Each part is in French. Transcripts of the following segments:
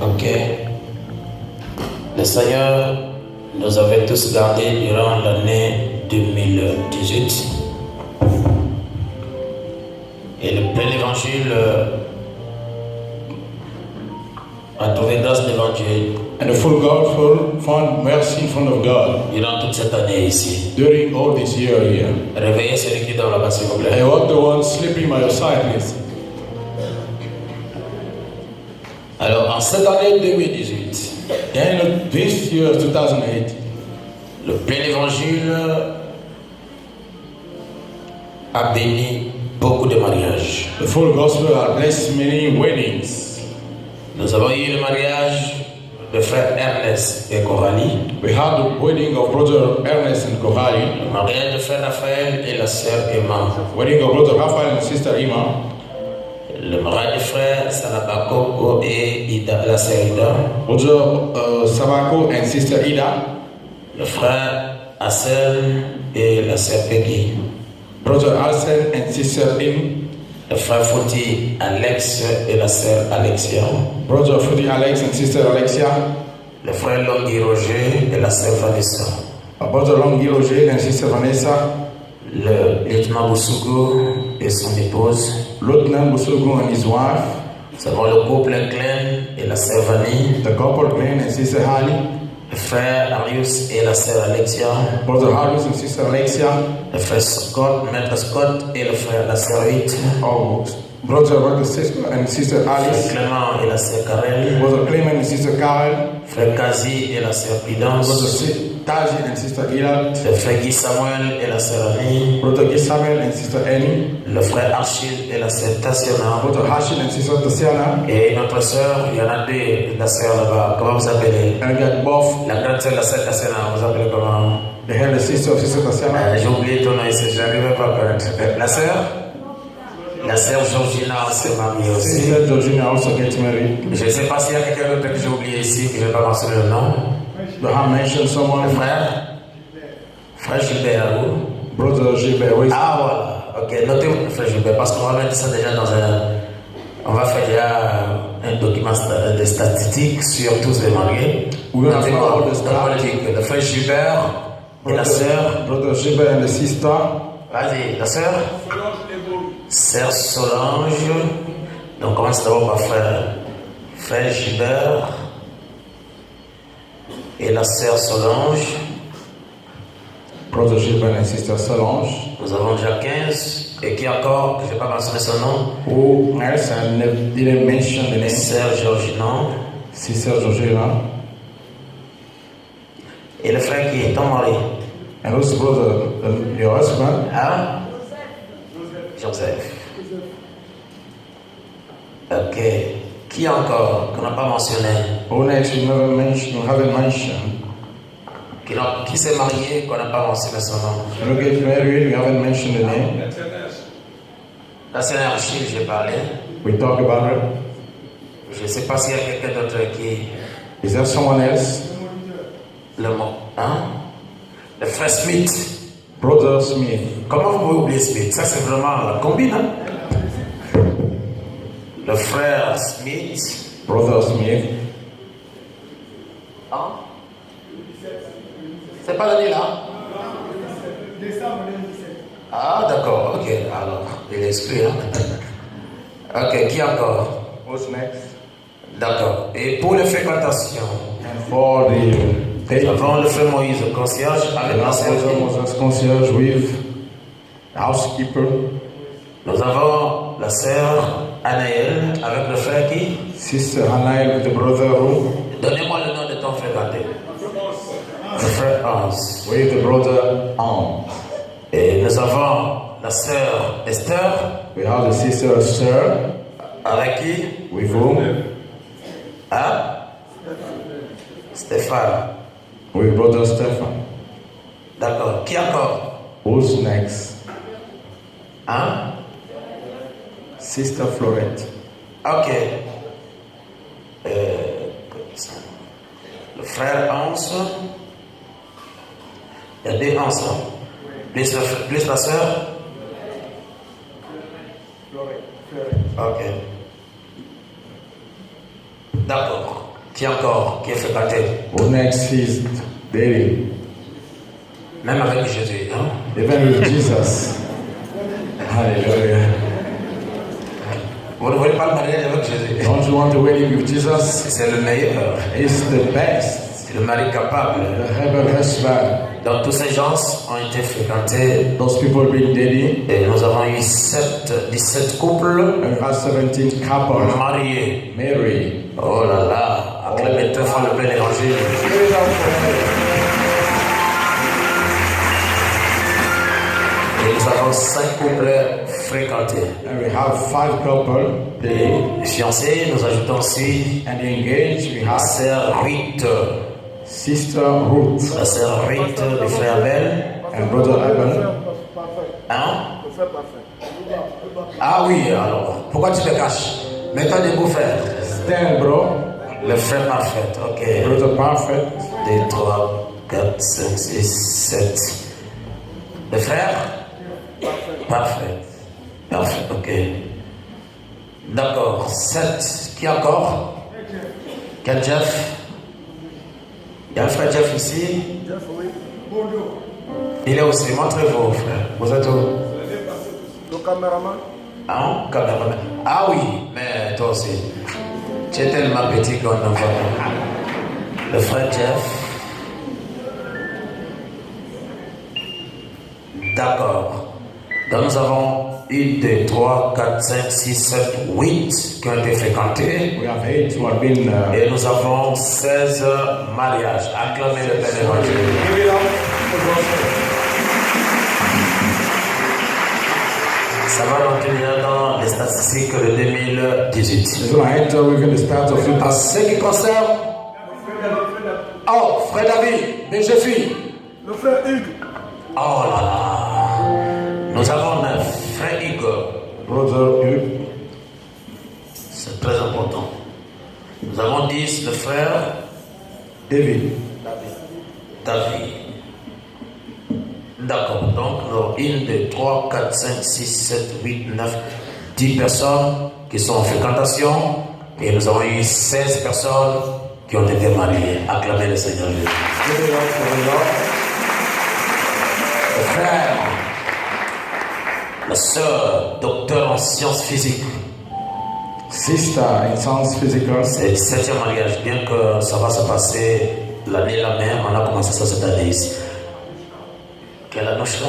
Ok. Le Seigneur nous avait tous gardés durant l'année 2018. Et le plein évangile a trouvé grâce devant Dieu. And the full God found mercy in front of God Durant toute cette année ici. during all this year here. Réveillez celui qui dort là-bas, s'il vous plaît. I want the one sleeping by your side, please. Alors, en cette année 2018, Then this year, 2008, le plein évangile a béni beaucoup de mariages. the full gospel has blessed many weddings. Nous avons eu le mariage de frère Ernest et Coralie, We had the wedding of brother Ernest and Kohari, le mariage de frère Raphaël et la sœur Emma, wedding of brother Raphael and sister Ima, le mariage du frère Salabakoko et la sœur Ida, brother Sabako and sister Ida, le frère Hassel et la sœur Peggy, brother Alsen and sister Im, le frère Fouti Alex et la sœur Alexia, brother Fudi Alex and sister Alexia, le frère Longhi Roger et la sœur Vanessa, brother Longi Roger and sister Vanessa, le lieutenant Boussougou et son épouse, Lieutenant Busugu and his wife, nous avons le couple Glenn et la sœur Vanille, the couple Glenn and sister Harley, le frère Arius et la sœur Alexia, brother Harris and sister Alexia, le frère Scott, maître Scott et le frère la sœur Huit, brother sister and sister frère Alice, Clément et la sœur Karel, brother Clement and sister Carol, frère Kazi et la sœur Prudence, brother Tazi and sister Ilat, le frère Guy Samuel et la sœur Annie, brother Gisamuel and sister Annie, le frère Achille et la sœur Tassiana, brother Hashim and sister Tatiana, et notre sœur, il y en a deux, la sœur là-bas, comment vous appelez? and I got both La grande sœur, la sœur Tassiana, vous appelez comment? the elder sister of sister Tatiana, J'ai oublié ton nom ici, je n'arrivais pas à connaître. La sœur Georgina s'est mariée aussi. sister Georgina also gets married. Je ne sais pas s'il y a quelqu'un d'autre que j'ai oublié ici, que je n'ai pas mentionné le nom. But I mentioned someone, Frère Gilbert, où? brother Gilbert. Where is Ah voilà, ok, notez frère Gilbert, parce qu'on va mettre ça déjà dans un... On va faire déjà un document de statistiques sur tous les mariés. We're gonna Notez-moi, follow the stats. le frère Gilbert et la sœur... brother Gilbert and the sister, Vas-y, la sœur Sœur Solange. Donc, on commence d'abord par frère Gilbert et la sœur Solange. brother Gilbert and sister Solange. Nous avons déjà 15. Et qui encore, que je n'ai pas mentionné son nom? Who else? I didn't mention the name. Sœur Georgina. Sister Georgina. Et le frère qui est ton mari? And who's brother, your husband? Hein? Joseph. Ok. Qui encore qu'on n'a pas mentionné? Who next you haven't mentioned? Qui s'est marié qu'on n'a pas mentionné son nom? Who get married, we haven't mentioned the name. La sœur Achille, j'ai parlé. We talk about her. Je ne sais pas s'il y a quelqu'un d'autre qui... Is there someone else? Le mot. Hein? Le frère Smith. Brother Smith. Comment vous pouvez oublier Smith? Ça, c'est vraiment la combine. Hein? Le frère Smith. Brother Smith. Hein? C'est pas l'année là? Ah, d'accord. Ok. Alors, il est exclu. Hein? Ok. Qui encore? What's next? D'accord. Et pour les fréquentations, And for the nous avons le frère Moïse, le concierge, avec la sœur. Moses concierge with housekeeper. Nous avons la sœur Anaël avec le frère qui? Sister Hanael with the brother who? Donnez-moi le nom de ton fréquenté. Le frère Hans. With the brother Anne. Et nous avons la sœur Esther. We have the sister Esther. Avec qui? With whom? Hein? Stéphane. With brother Stephen. D'accord. Qui encore? Who's next? Hein? Sister Florette. Ok. Le frère Hans. Il y a deux Hans là. Plus la sœur? Ok. D'accord. Qui encore qui est fréquenté? Who next is dating? Même avec Jésus, hein? Even with Jesus. Hallelujah. Vous ne voulez pas le mariage avec Jésus? Don't you want the wedding with Jesus? C'est le meilleur. It's the best. C'est le mari capable. The heaven husband. Donc tous ces gens ont été fréquentés. Those people been dating. Et nous avons eu 17 couples And we have 17 couples mariés. married. Oh là là, acclamez très fort le plein évangile. Et nous avons 5 couples fréquentés. And we have 5 couples dating. Et fiancés, nous ajoutons aussi And engaged, we la have sœur Ruth, Sister Ruth la sœur Ruth du frère Abel. and Brother Evan. Hein? Ah oui, alors, pourquoi tu te caches? Mets-toi debout, frère. Stand, bro. Le frère parfait, ok. Brother Prophet. 2, 3, 4, 5, 6, 7. Le frère? Parfait. Parfait, ok. D'accord, 7. Qui encore? Quel Jeff? Il y a un frère Jeff ici? Il est aussi, montrez-vous, frère. Vous êtes où? Le caméraman. Hein? Caméraman. Ah oui, mais toi aussi. Tu es tellement petit qu'on ne voit pas. Le frère Jeff. D'accord. Donc nous avons 1, 2, 3, 4, 5, 6, 7, 8 qui ont été fréquentés. We have 8 who have been. Et nous avons 16 mariages. Acclamez le Père évangile. Give it up for God. Ça va donc venir dans les statistiques de 2018. It's going to enter within the start of En 2000. ce qui concerne. Oh, frère David, BGFI. Le frère Hugues. Oh là là. Nous avons 9. Frère Hugo. Brother Hugh. C'est très important. Nous avons 10. Le frère David. David. D'accord. Donc, 1, 2, 3, 4, 5, 6, 7, 8, 9, 10 personnes qui sont en fréquentation. Et nous avons eu 16 personnes qui ont été mariées. Acclamez le Seigneur Jésus. Give it up for the Lord. Le frère, la sœur, docteur en sciences physiques. Sister in science physical. C'est le 7e mariage, bien que ça va se passer l'année la même, on a commencé ça cette année ici. Quelle Anouchka?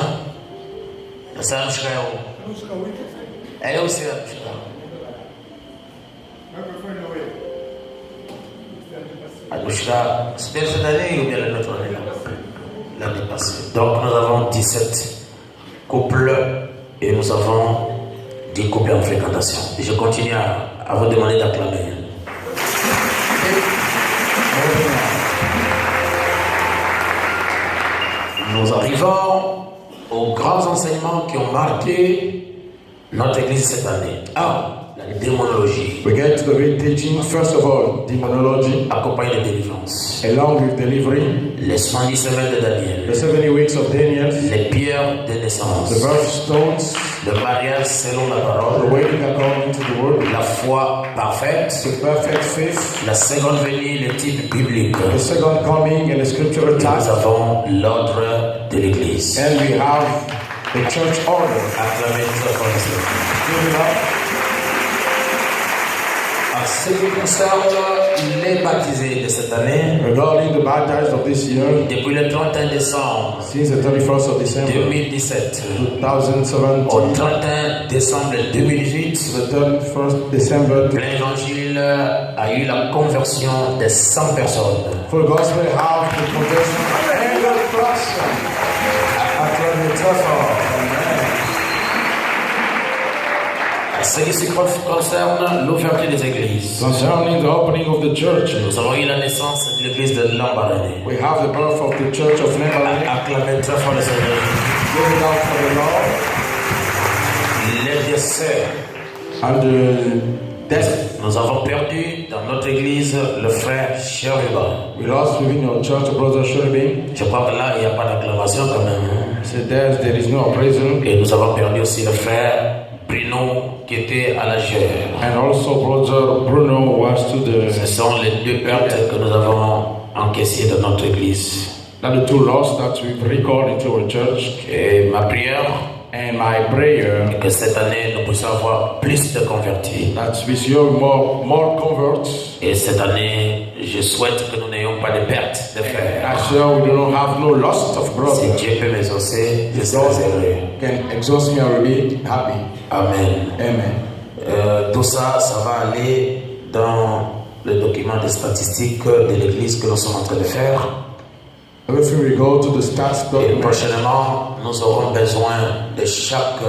La sœur Anouchka est où? Elle est aussi Anouchka. Anouchka, c'était cette année ou bien l'année autre année? L'année passée. Donc nous avons 17 couples et nous avons 10 couples en fréquentation. Et je continue à vous demander d'acclamer. Nous arrivons aux grands enseignements qui ont marqué notre église cette année. La démonologie, We get to the real teaching. First of all, demonology, accompagnée de délivrance. along with delivery, Les 110 semaines de the Daniel. 70 weeks of Daniel, Les pierres de the naissance. birthstones, Le mariage selon la the parole. waiting according to the word, La foi parfaite. the perfect faith, La seconde venue, les types bibliques. the second coming, and the scriptural Nous time. avons l'ordre de l'église. And we have the church order. Acclamez très fort le Seigneur. Give it up. En ce qui concerne les baptisés de cette année, Regarding the baptized of this year, depuis le 31 décembre since the 31st of December 2017 au 2017 31 décembre 2018, to the 31st December, l'évangile a eu la conversion de 100 personnes. for the gospel have the conversion of every person. According to En ce qui concerne l'ouverture des églises, concerning the opening of the church, nous avons eu la naissance de l'église de Lambaréné. we have the birth of the church of Neverland. Acclamez très fort le Seigneur. Give it up for the Lord. Les décès. And the death. Nous avons perdu dans notre église le frère Chériba. We lost within your church, Brother Sherby. Je crois que là, il n'y a pas d'acclamation quand même. Said there is no appraisal. Et nous avons perdu aussi le frère Bruno qui était à la GR. And also Brother Bruno was to Ce the... sont les deux pertes que nous avons encaissées dans notre église. That the two loss that we've recorded into our church. Et ma prière And my prayer est que cette année nous puissions avoir plus de convertis. that with you more converts. Et cette année, je souhaite que nous n'ayons pas de pertes de frères. Last year we don't have no loss of Si brothers. Dieu peut m'exaucer, je serai God heureux. can exhaust me, I will be happy. Amen. Amen. Tout ça, ça va aller dans le document des statistiques de l'église que nous sommes en train de faire. Everything we go to the stats Et document. prochainement, nous aurons besoin de chaque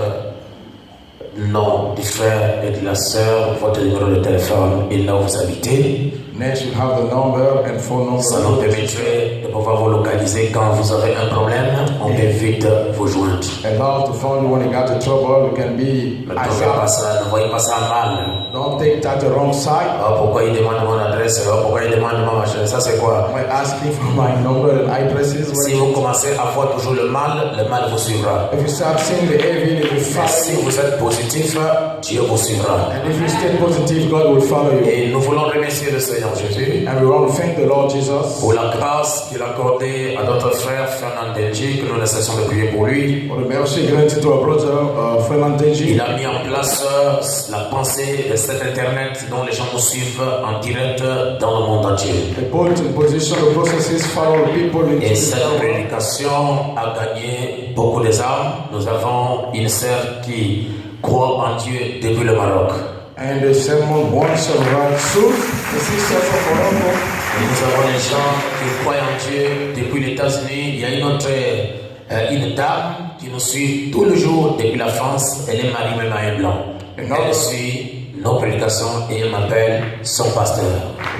nom du frère et de la sœur, votre numéro de téléphone et là où vous habitez. Next, you have the number and phone number. Ça nous permettrait de pouvoir vous localiser quand vous avez un problème. On peut vite vous joindre. Allow to phone you when you got the trouble. You can be Ne trouvez pas ça, ne voyez pas ça mal. Don't take that the wrong side. Ah, pourquoi il demande mon adresse? Ah, pourquoi il demande mon machin? Ça c'est quoi? When asking for my number and addresses. Si vous commencez à voir toujours le mal vous suivra. If you start seeing the evil, it will Mais si follow you. vous êtes positif, Dieu vous suivra. And if you stay positive, God will follow you. Et nous voulons remercier le Seigneur Jésus And we want to thank the Lord Jesus pour la grâce qu'il a accordée à notre frère Fernand Denji, que nous ne cessons de prier pour lui. for the mercy granted to our brother Fernand Deji. Il a mis en place la pensée de cet Internet dont les gens nous suivent en direct dans le monde entier. They put in position the processes, follow the people in Et cette the prédication a gagné beaucoup des âmes. Nous avons une sœur qui croit en Dieu depuis le Maroc. And the sermon once arrived soon. The sister from Morocco. Et nous avons des gens qui croient en Dieu depuis les États-Unis. Il y a une dame qui nous suit tous les jours depuis la France. Elle est mariée même à un blanc. Elle suit nos prédications et elle m'appelle son pasteur.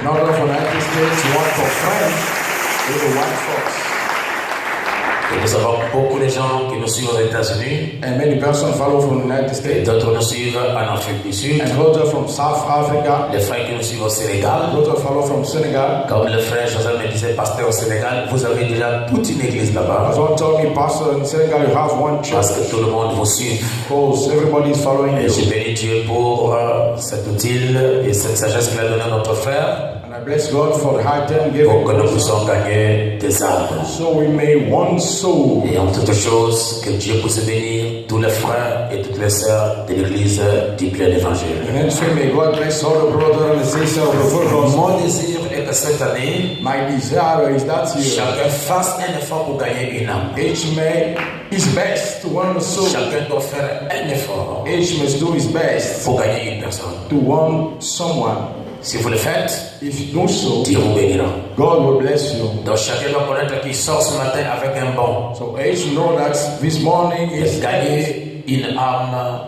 Another from the United States, one from France, with the white fox. Et nous avons beaucoup de gens qui nous suivent aux États-Unis. And many persons follow from the United Et States. d'autres nous suivent en Afrique du Sud. And brother from South Africa. Les frères qui nous suivent au Sénégal. Brother follow from Senegal. Comme le frère Joseph me disait, pasteur au Sénégal, vous avez déjà toute une église là-bas. As one told me, Pastor, in Senegal you have one church. Parce que tout le monde vous suit. Because everybody is following Et you. je bénis Dieu pour cet outil et cette sagesse qu'il a donnée à notre frère And I bless God for the high time pour given. que nous puissions gagner des âmes. So we may one soul. Et en toutes choses, que Dieu puisse bénir tous les frères et toutes les sœurs de l'église du plein évangile. And then so may God bless all the brothers and the sisters of the full gospel. Mon désir est que cette année, My desire is that you, chacun fasse un effort pour gagner une âme. each man his best to win the soul. Chacun doit faire un effort Each must do his best pour gagner une personne. to win someone. Si vous le faites, If you do so, Dieu vous bénira. God will bless you. Donc chacun doit connaître qu'il sort ce matin avec un bon. So each know that this morning Et is gagner une âme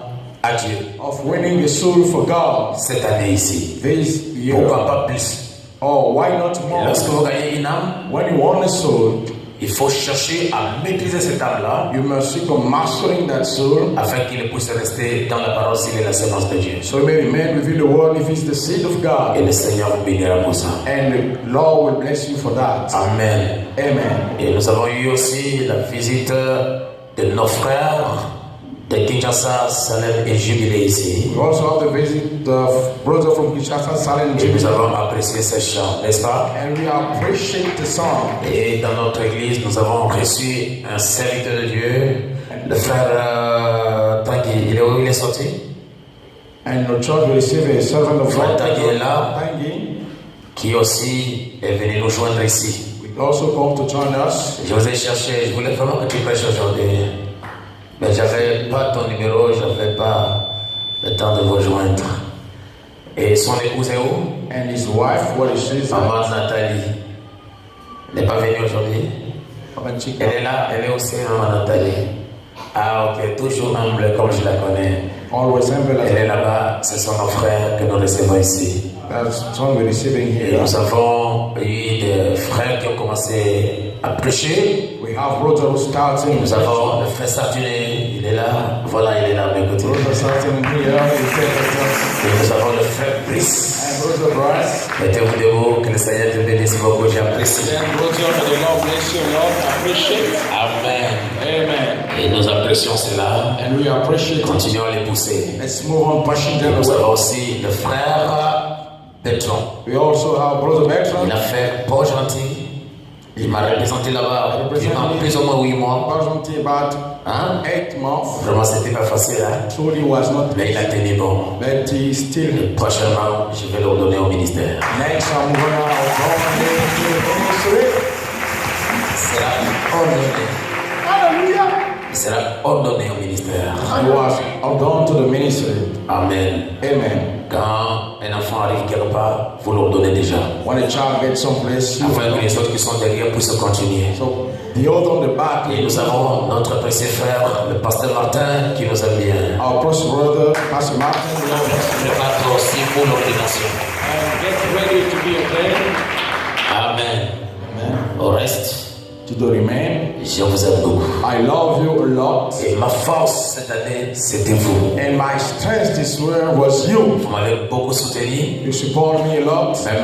à Dieu. of winning the soul for God. Cette année ici. This year. Pourquoi pas plus? Oh, why not Et more? lorsque vous gagnez une âme, When you won a soul, il faut chercher à maîtriser cette âme-là you must seek on mastering that soul, afin qu'il puisse rester dans la parole s'il est la semence de Dieu. so it may remain within the world if it's the seed of Et God. le Seigneur vous bénira pour ça. And the Lord will bless you for that. Amen. Amen. Et nous avons eu aussi la visite de nos frères de Kinshasa, Salem et Jubilé ici. We also have the visit of brother from Kinshasa, Salem, Et nous avons apprécié ces chants, n'est-ce pas? and we appreciate the song. Et dans notre église, nous avons reçu un serviteur de Dieu, le frère Tanguy. Il est où il est sorti? And the church will receive a servant of Frère God, Tanguy est là, Tangi, qui aussi est venu nous joindre ici. will also come to join us. Je vous ai cherché, je voulais vraiment que tu prêches aujourd'hui. Mais j'avais pas ton numéro, j'avais pas le temps de vous joindre. Et son épouse est où? And his wife, what is she? Maman Nathalie. Elle n'est pas venue aujourd'hui? Elle est là, elle est aussi Maman Nathalie. Ah ok, toujours humble comme je la connais. Always humble Elle est as là-bas, ce sont nos frères que nous recevons ici. That's what we're receiving Et here. nous avons eu des frères qui ont commencé à prêcher. We have brother who's starting. Nous avons le frère Sartuné, il est là. Voilà, il est là à mes côtés. Brother starting here. Et nous avons le frère Brice. And brother Bryce. Mettez-vous debout, que le Seigneur te bénisse beaucoup, j'apprécie. Then, brother, may the Lord bless you, Lord. Appreciate. Amen. Amen. Et nous apprécions cela. And we appreciate it. Continuons à les pousser. Let's move on, pushing them Nous away. avons aussi le frère Bertrand. We also have brother Bertrand. Il a fait Port Gentil. Il m'a représenté là-bas durant plus ou moins 8 mois. Approximately about Hein? 8 months. Vraiment, c'était pas facile, hein? Truly was not, Mais il a tenu bon. but he still. Et prochainement, je vais le donner au ministère. Next, I'm gonna go into the ministry. Il sera ordonné. Hallelujah. Il sera ordonné au ministère. He was ordained to the ministry. Amen. Amen. Quand un enfant arrive quelque part, vous l'ordonnez déjà. When a child gets someplace, you Afin que les autres qui sont derrière puissent continuer. so the other on the back, Et nous avons notre précieux frère, le pasteur Martin, qui nous aime bien. our first brother, Pastor Martin, the Lord bless him. Prépare-toi aussi pour l'ordination. And get ready to be ordained. Amen. Au reste, To the remain. je vous aime beaucoup. I love you a lot. Et ma force cette année, c'était vous. And my strength this year was you. Vous m'avez beaucoup soutenu. You support me a lot. Même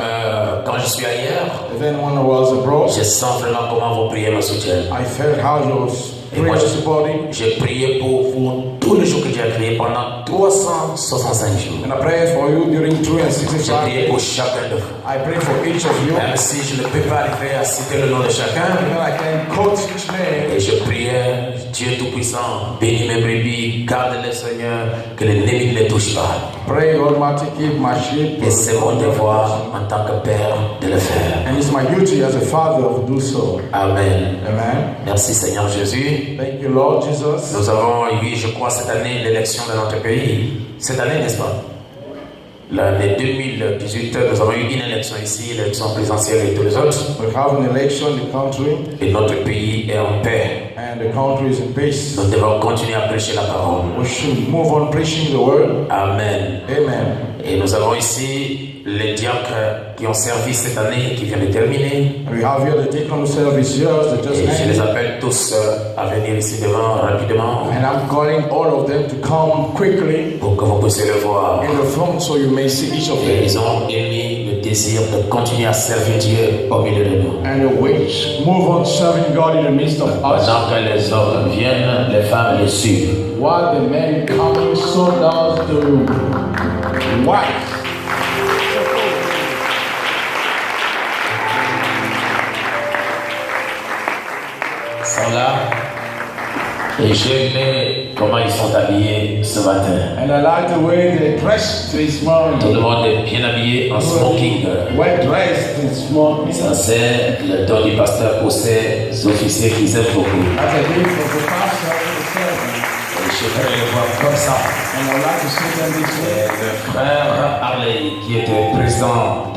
quand je suis ailleurs, Even when I was abroad, je sens vraiment comment vos prières me soutiennent. I felt how you Et moi, were supporting. j'ai prié pour vous tous les jours que j'ai prié pendant 365 jours. And I prayed for you during J'ai 365 prié days. pour chacun de vous. I pray for each of you. Même si je ne peux pas arriver à citer le nom de chacun, And I can quote each name. et je priais, Dieu Tout-Puissant, bénis mes brebis, garde-les Seigneur, que l'ennemi ne les touche pas. Pray, Almighty, keep my sheep. Et c'est mon devoir en tant que père de le faire. And it's my duty as a father to do so. Amen. Amen. Merci Seigneur Jésus. Thank you, Lord Jesus. Nous avons eu, je crois, cette année l'élection de notre pays. Cette année, n'est-ce pas? L'année 2018, nous avons eu une élection ici, l'élection présidentielle et tous les autres. We have an election in the country, Et notre pays est en paix. and the country is in peace. Nous devons continuer à prêcher la parole. We should move on preaching the word. Amen. Amen. Et nous avons ici les diacres qui ont servi cette année, qui viennent de terminer. And we have here the deacon service here, the just Et je les named. appelle tous à venir ici devant rapidement And I'm calling all of them to come quickly pour que vous puissiez le voir. in the front so you may see each of Et them. ils ont émis le désir de continuer à servir Dieu au milieu de nous. And which move on serving God in the midst of us. Pendant que les hommes viennent, les femmes les suivent. While the men coming, so does the wife. Ils sont là. Et j'aime comment ils sont habillés ce matin. And I like the way they dressed this Tout morning. le monde est bien habillé en smoking. Well dressed this morning. Ça, c'est le don du pasteur pour ces officiers qu'ils aiment beaucoup. That's a gift of the pastor and the servant. Et je vais les voir comme ça. And I'd like to see them this way. Et le frère Harley, qui était président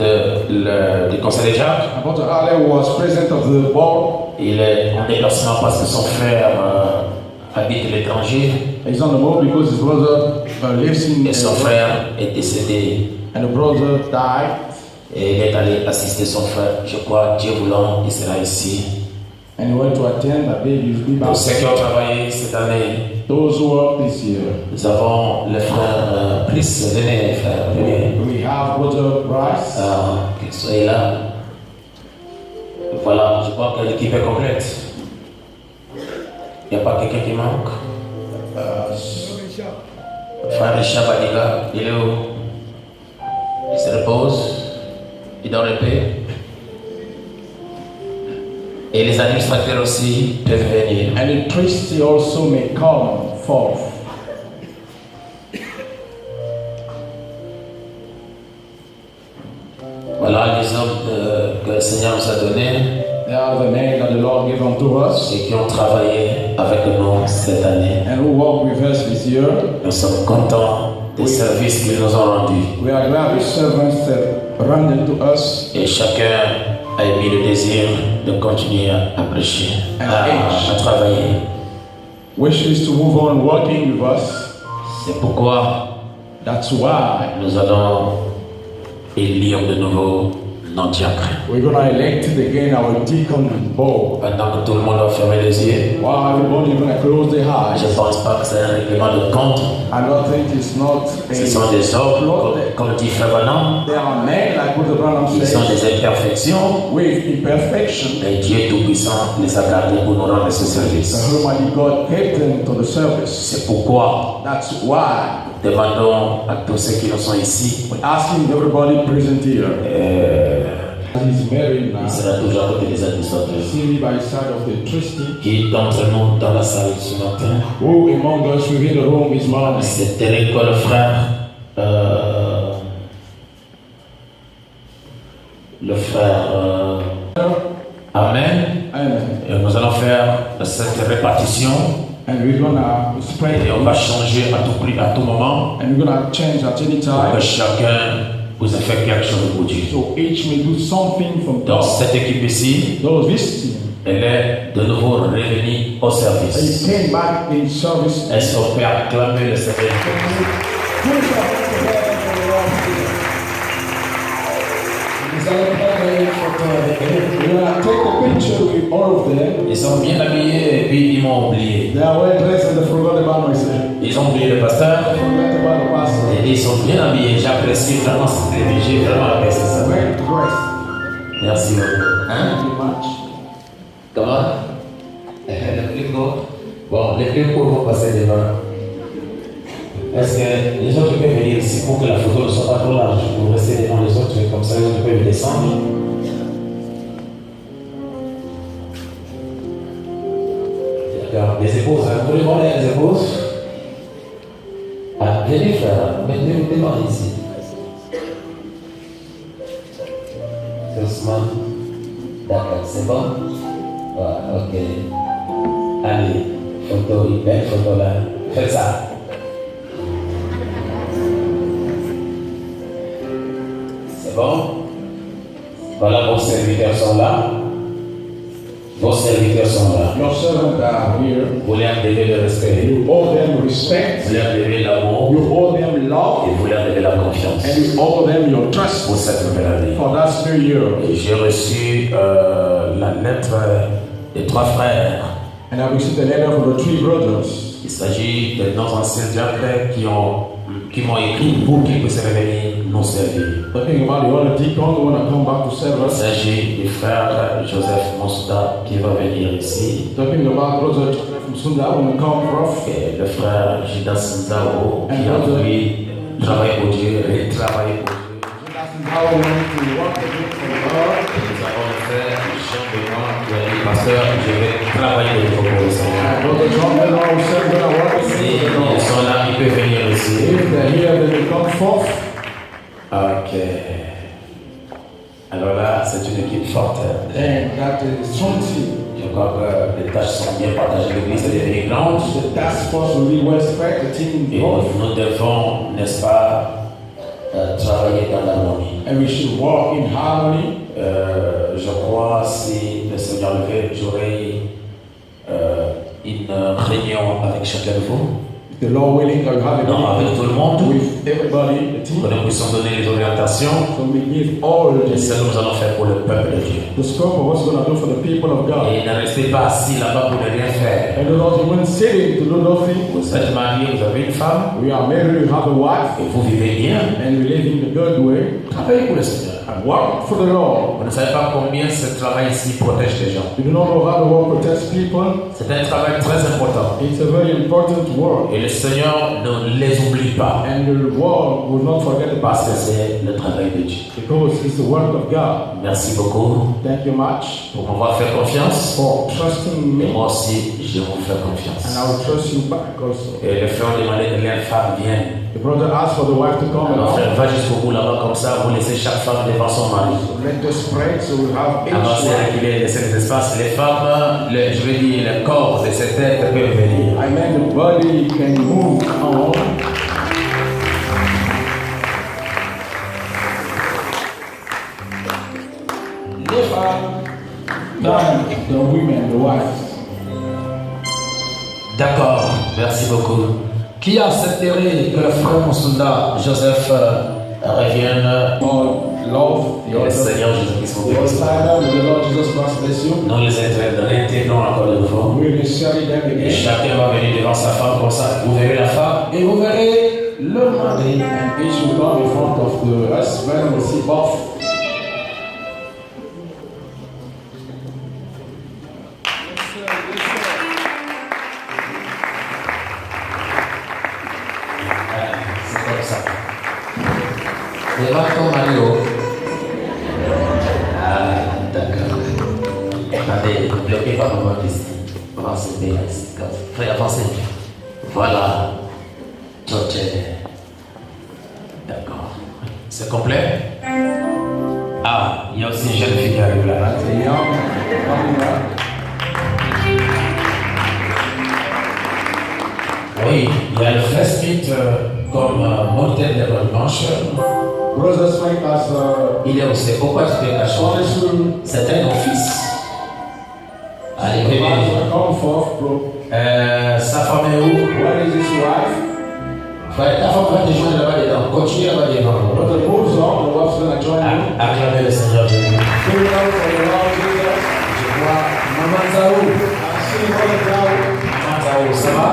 du conseil des diacres, Apostle Ali was president of the board. il est en déplacement parce que son frère habite l'étranger He's on the board because his brother lives in et son frère est décédé. and the brother died. Et il est allé assister son frère. Je crois, Dieu voulant, il sera ici. And he went to attend that day. He'll be back. Pour ceux qui ont travaillé cette année, Those who work this year. nous avons le frère Brice. Venez, frère, venez. We have Brother Bryce. Soyez là. Voilà, je crois que l'équipe est complète. Il n'y a pas quelqu'un qui manque. Frère Richard Badiga, il est où? Il se repose. Il dort en paix. Et les administrateurs aussi peuvent venir. And the priest also may come forth. Voilà les hommes que le Seigneur nous a donnés They are the men that the Lord gave unto us et qui ont travaillé avec nous cette année. and who walk with us this year. Nous sommes contents des services qu'ils nous ont rendus. We are glad the servants that rendered to us. Et chacun a émis le désir de continuer à prêcher, à travailler. Wishes to move on working with us. C'est pourquoi That's why nous allons élire de nouveau nos diacres. We're going to elect again our deacon board. Pendant que tout le monde va fermer les yeux, While everybody is going to close their je eyes. ne pense pas que c'est un règlement de compte. I don't think it's not Ce sont a des hommes, comme dit Frère Branham, There are men, like Brother Branham qui sont says, des imperfections. with imperfection, Mais Dieu Tout-Puissant les a gardés pour nous rendre ce the service. Almighty God kept them to the service. C'est pourquoi That's why demandons à tous ceux qui nous sont ici, we're asking everybody present here. He's married now. il sera toujours à côté des administrateurs. Sitting by the side of the trustee. Qui d'entre nous dans la salle ce matin? Who among us within the room is married? C'est Eric, le frère. Le frère. Amen. Amen. Et nous allons faire cette répartition. And we're gonna spread Et on va changer à tout prix, à tout moment. and we're gonna change at any Pour time. que chacun vous ait fait quelque chose pour Dieu. So each may do something from Donc God. cette équipe ici, Those visiting, elle est de nouveau revenue au they service. came back in service. Est-ce qu'on peut acclamer le Seigneur? We're gonna take a picture with all of them. Ils sont bien habillés et puis ils m'ont oublié. They are well dressed and they forgot about myself. Ils ont oublié le pasteur. They forgot about the pastor. Et ils sont bien habillés. J'apprécie vraiment cette j'ai vraiment apprécié ça. Well dressed. Merci beaucoup. Hein? Thank you much. Comment? Le plus court. Bon, les plus courts vont passer devant. Est-ce que les autres peuvent venir ici pour que la photo ne soit pas trop large? Vous restez devant les autres, comme ça les autres peuvent descendre. D'accord. Les épouses, hein? Vous voulez voir les épouses? Ah, venez frère, mettez-moi ici. Doucement. D'accord, c'est bon? Voilà, ok. Allez, photo, belle photo là. Faites ça. C'est bon? Voilà, vos serviteurs sont là. Vos serviteurs sont là. Your servants are here. Vous leur devez le respect. You owe them respect. Vous leur devez l'amour. You owe them love. Et vous leur devez la confiance. And you owe them your trust Pour cette nouvelle année. for that new year. Et j'ai reçu la lettre des trois frères. And I received a letter from the three brothers. Il s'agit de nos anciens diacres qui m'ont écrit pour qu'ils puissent revenir nous servir. Talking about the other deacon who want to come back to serve Il us. s'agit du frère Joseph Monsouda qui va venir ici. Talking about brother from Sunda who want to come from. Et le frère Jidas Nzao qui a voulu travailler pour Dieu et travailler pour Dieu. How we want to work with God. Et nous avons le frère Jean Benoît qui a dit pasteur, je vais travailler pour le Seigneur. And brother John Benoit who said we're going to work with Si you. ils sont là, ils peuvent venir ici. If they're here, they will come forth. Ok. Alors là, c'est une équipe forte. And that is something. Je crois que les tâches sont bien partagées. L'église est devenue grande. The task force will be well spread. The team Et growth. nous devons, n'est-ce pas, travailler dans l'harmonie. And we should walk in harmony. Je crois, si le Seigneur le fait, j'aurai une réunion avec chacun de vous. The Lord willing, I will have a Non, avec tout le monde. with everybody, the team. Pour que nous puissions donner les orientations. So we give all Et ce que nous allons faire pour le peuple de Dieu. the scope of what we're going to do for the people of God. Et ne restez pas assis là-bas pour ne rien faire. And do not even sitting to do nothing. Vous êtes marié, vous avez une femme, We are married, we have a wife, et vous vivez bien. and we live in the good way. Travaillez pour le Seigneur. And work for the Lord. Vous ne savez pas combien ce travail ici protège les gens. You do not know how the world protects people. C'est un travail très important. It's a very important work. Et le Seigneur ne les oublie pas. And the world will not forget about Parce que it c'est le travail de Dieu. because it's the work of God. Merci beaucoup Thank you much pour m'avoir fait confiance. for trusting Et me. moi aussi, je vous fais And confiance. I will trust you back also. Et le frère demandait que les femmes viennent. The brother asked for the wife to come Alors, along. frère, va jusqu'au bout là-bas comme ça, vous laissez chaque femme devant son mari. So let us pray so we have each Avancez, one. reculez, laissez les espaces. Les femmes, je vais dire, le corps de ces têtes peuvent venir. I mean the body can move on. Les femmes, then the women, the wives. D'accord, merci beaucoup. Qui accepterait que le frère Monsouda, Joseph, reviennent Love, the le altar. Seigneur Jésus-Christ. The altar, may the Lord Jesus Christ bless you. Nous les réintégrons encore de nouveau. We will share them Et again. chacun va venir devant sa femme comme ça. Vous verrez la femme. Et vous verrez le mari, and each will come in front of the husband, will see both. C'est comme ça. Devant ton mari. Ah, d'accord. Attendez, ne bloquez pas mon mari ici. Avancez bien ici. Frère, avancez. Voilà. Tout est. D'accord. C'est complet? Ah, il y a aussi une jeune fille qui arrive là. That's a young coming back. Oui, il y a le frère Smith comme modèle de dimanche. Brother Smith has Il est aussi. Pourquoi tu t'es caché? honestly C'est un office. Allez, bébé. come forth, bro. Sa femme est où? Where is his wife? Ta femme va te joindre là-bas dedans. Continue là-bas dedans. But the moves on, the wife's gonna join you. Acclamez le Seigneur Jésus. Give it up for the Lord Jesus. Je vois Maman Zaou. I see Brother Zhao. Maman Zaou, ça va?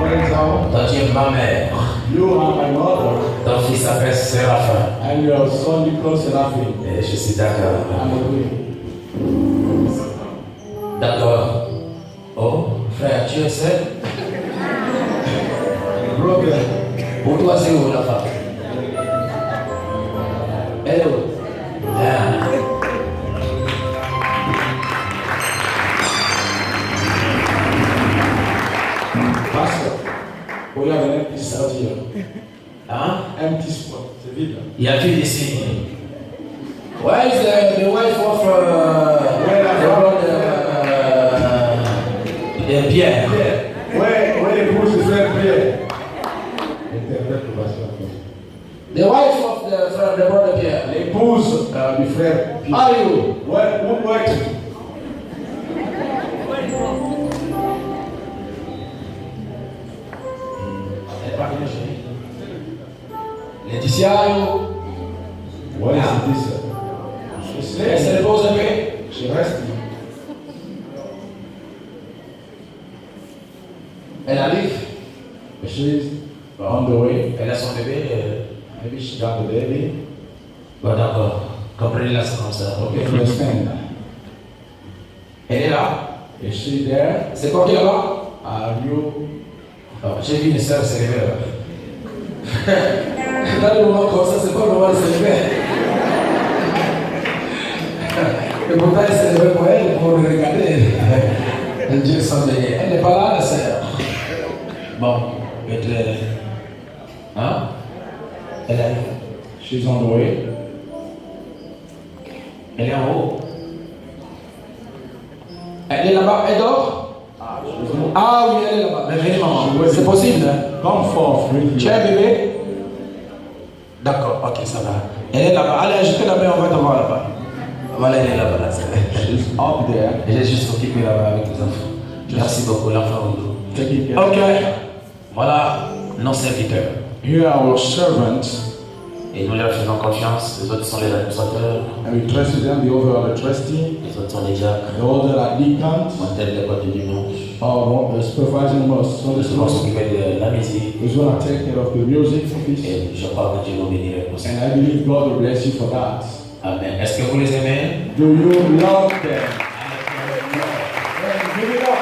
Brother Zhao, Toi, tu es ma mère. you are my mother, Ton fils s'appelle Séraphin. and your son Nicholas Seraphim. Et je suis d'accord. I'm agree. D'accord. Oh, frère, tu es seul? Brother, Pour toi, c'est où la femme? Elle est où? Ah. Pastor, we have an empty spot here. Hein? Empty spot. C'est vide. Il y a qui ici? Where is the wife of the brother Pierre? Where l'épouse de frère Pierre? Interprète le pasteur. The wife of the brother Pierre. L'épouse du frère Pierre. How are you? Where Laetitia, What is this? elle se repose un peu. She reste. Elle arrive. She's on the way. Elle a son bébé. Maybe she got the baby. Bon, d'accord. Comprenez-la, c'est comme ça. Okay, understand. Elle est là. Is she there? C'est quoi qui est là-bas? Are you? Oh, j'ai vu une sœur se lever là. Dans le moment comme ça, c'est pas le moment de se lever. Et pourtant, elle s'est levée pour elle, pour le regarder. Elle dit sommeil. Elle n'est pas là, la sœur. Bon, hein? Elle arrive. She's on the way. Elle est en haut. Elle est là-bas, elle dort? Ah oui, elle est là-bas. Mais venez, maman. C'est possible, hein? Come forth, bring Tu es un bébé? D'accord, ok, ça va. Elle est là-bas. Allez, ajoutez la main, on va te voir là-bas. Voilà, elle est là-bas, là. She's up there. Elle est juste occupée là-bas avec les enfants. Merci beaucoup, l'enfant au dos. Taking care. Ok. Voilà nos serviteurs. Here are our servants, Et nous leur faisons confiance. Les autres sont les administrateurs. and we trust them. The other are the trustee. Les autres sont les diacres. The other are deacons. Montel l'école du dimanche. Or the supervising us. So Nous this vont one s'occuper de la musique. is going to take care of the music piece. Et je crois que Dieu nous bénirait pour ça. And I believe God will bless you for that. Amen. Est-ce que vous les aimez? Do you love them? Give it up.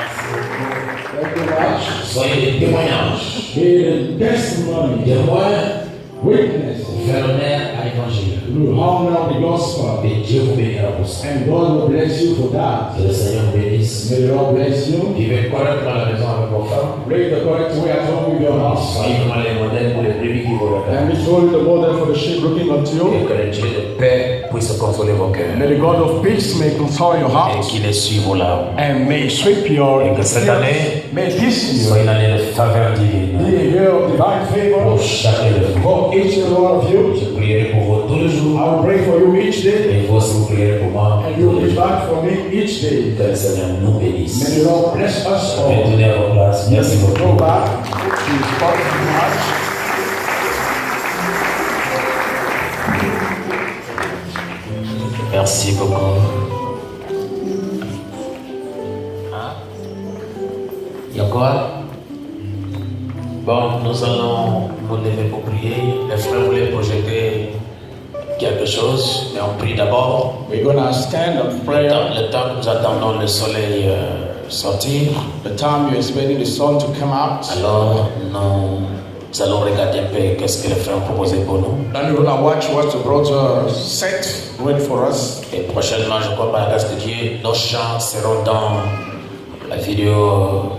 Thank you much. Soyez des témoignages. Be the testimony, Témoins, witness, faire l'honneur à l'évangile. to honor the gospel. Et Dieu vous bénira pour ça. And God will bless you for that. Que le Seigneur vous bénisse. May the Lord bless you. Vivez correctement à la maison avec vos femmes. Live the correct way at home with your house. Soyez vraiment les modèles pour les brebis qui vous regardent. And be truly the model for the sheep looking unto Et you. que le Dieu de paix puisse consoler vos cœurs. May the God of peace may console your Et heart qu'il essuie vos larmes. and may sweep your Et que cette tears. année May this soit year une année de faveur divine be a year of divine favor pour chacun de vous. for each and one of you. Je prierai pour vous tous les jours I will pray for you each day, et vous aussi vous prierez pour moi and tous you will les be jours. back for me each day. Que le Seigneur nous bénisse. May the Lord bless us all. Retournez à vos places. Merci Go beaucoup. back to His positive heart. Merci beaucoup. Il y a quoi? Bon, nous allons nous lever pour prier. Les frères voulaient projeter quelque chose, mais on prie d'abord. We're going to stand and pray. Le temps que nous attendons le soleil sortir, The time you're expecting the sun to come out. alors nous allons regarder un peu qu'est-ce que les frères ont proposé pour nous. Then we're going to watch what the brother set ready for us. Et prochainement, je crois par la grâce de Dieu, nos chants seront dans la vidéo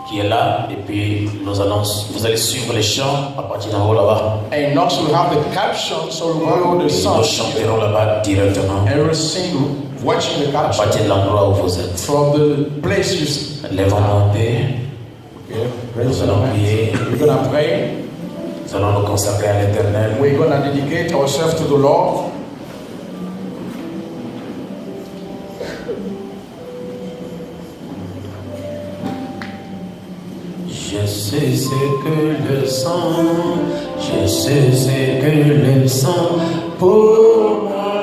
qui est là. Et puis vous allez suivre les chants à partir d'en haut là-bas. And also we have the caption, so we follow the Nous song. chanterons là-bas directement And we'll sing, watching the à caption partir de l'endroit où vous êtes. from the place you see. Lèvons-nous un peu. Okay, praise Nous the allons Lord. prier. We're going to pray. Nous allons nous consacrer à l'Éternel. We're going to dedicate ourselves to the Lord. Je sais ce que le sang, je sais ce que le sang pour moi.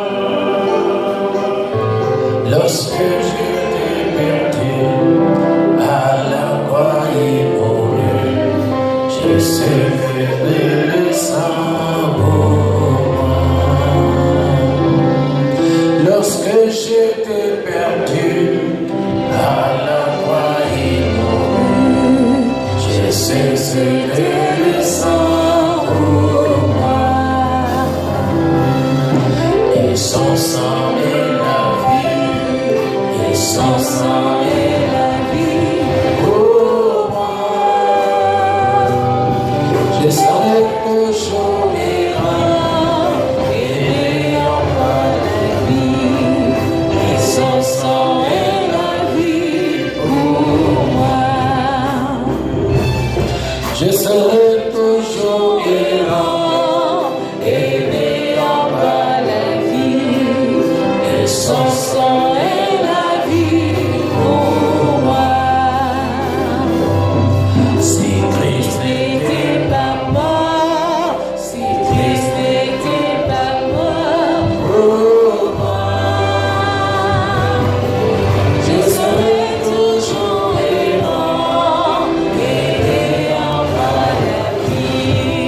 Lorsque je t'ai perdu à la croix il mourut, je sais que le sang pour moi. Lorsque je t'ai perdu à la croix il mourut, je sais ce que le sang pour moi. Et son sang est la vie, et son sang est la vie pour moi. Je savais que jour ira, et en pas la vie, et son sang est la vie pour moi. Je serai toujours errant, aimé en bas la vie, et son sang est la vie pour moi. Si Christ n'était pas mort, si Christ n'était pas mort pour moi, je serai toujours errant, aimé en bas la vie.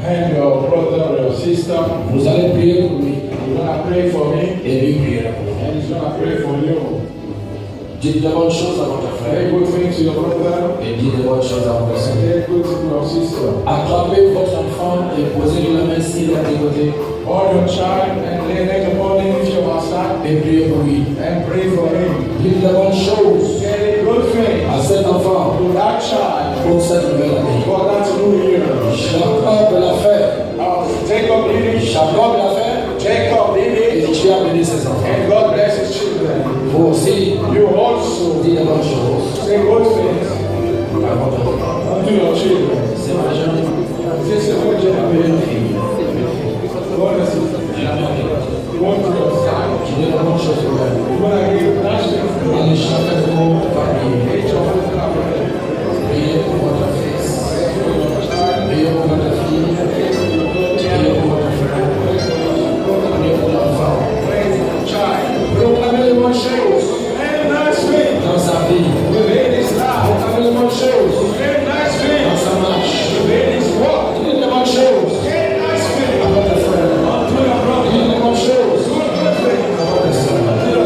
And your brother or your sister, vous allez prier pour lui. you're gonna pray for me, Et lui priera pour vous. and he's gonna pray for you. Dites de bonnes choses à votre frère. Say good things to your brother, Et dites de bonnes choses à votre soeur. say good to your sister. Attrapez votre enfant et posez-lui la main s'il est à tes côtés. Hold your child and lay hands upon him if you're outside, Et priez pour lui. and pray for him. Dites de bonnes choses Say good things à cet enfant to that child pour cette nouvelle année. for that new year. Jacob l'a fait. Jacob did it. Jacob l'a fait. Jacob did Et it. Dieu a béni ses enfants. And God bless his children. Vous aussi, You also dites de bonnes choses say good things à votre enfant. unto your children. C'est ma jeune This is what you have been. fille. God is one to your side. Qui dit de bonnes choses pour elle. You want to give that strength to Dans les chacun de vous, famille. each of us. Priez pour votre fils. Priez pour votre fille. Priez pour votre frère. Priez pour l'enfant. Proclamez les bonnes choses dans sa vie. Proclamez les bonnes choses dans sa marche. Dites les bonnes choses à votre frère. Dites les bonnes choses à votre soeur.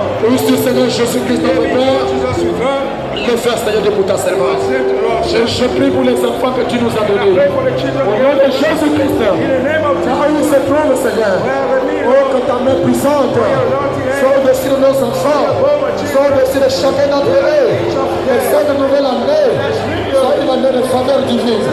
Jésus-Christ notre Père, le faire Seigneur de pour ta servante. Je prie pour les enfants que tu nous as donnés. Au nom de Jésus-Christ, car où se trouve Seigneur. Oh, que ta main puissante soit au-dessus de nos enfants, soit au-dessus de chacun d'entre eux. Et cette nouvelle année soit une année de faveur divine.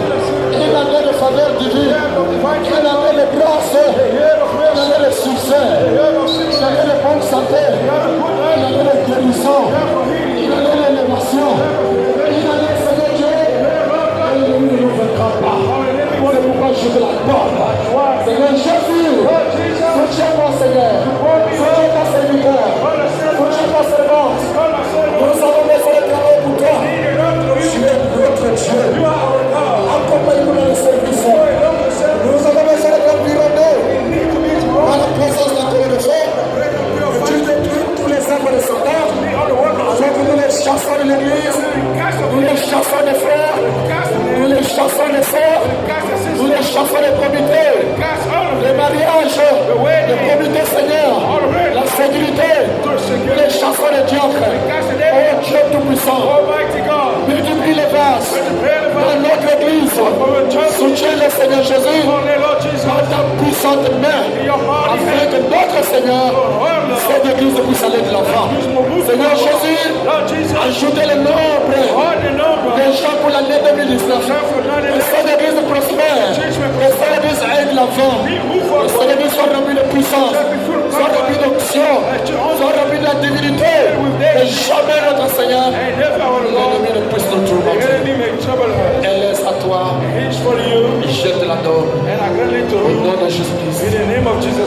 Une année de faveur divine. Une année de grâce. Une année de succès. Une année de bonne santé. Une année de guérison. Une année d'élévation. Une année, Seigneur Dieu. Et l'ennemi ne nous vaincra pas. Voilà pourquoi je te l'accorde. Seigneur Jésus, soutiens-moi, Seigneur. Soutiens ta serviteur. Soutiens ta servante. Nous avons besoin de travailler pour toi. Tu es notre Dieu. Accompagne-nous dans le service. Nous avons besoin de t'environner dans la présence de ton feu. Tu détruis tous les œuvres de Satan. Alors que nous les chassons de l'église, nous les chassons des frères, nous les chassons des sœurs, nous les chassons des comités, les mariages, les comités Seigneur, la sécurité, nous les chassons des diacres. Oh Dieu tout-puissant, multiplie les vases dans notre église, soutiens le Seigneur Jésus dans ta puissante main, afin que notre Seigneur, cette église puisse aller de l'avant. Seigneur Jésus, ajoutez le nombre des gens pour l'année 2019. Que cette église prospère, que cette église aille de l'avant, que cette église soit remplie de puissance, soit remplie d'onction, soit remplie de la divinité. Et jamais notre Seigneur, l'ennemi ne puisse nous trouver. Elle est à toi, je te l'adore. Au nom de Jésus-Christ.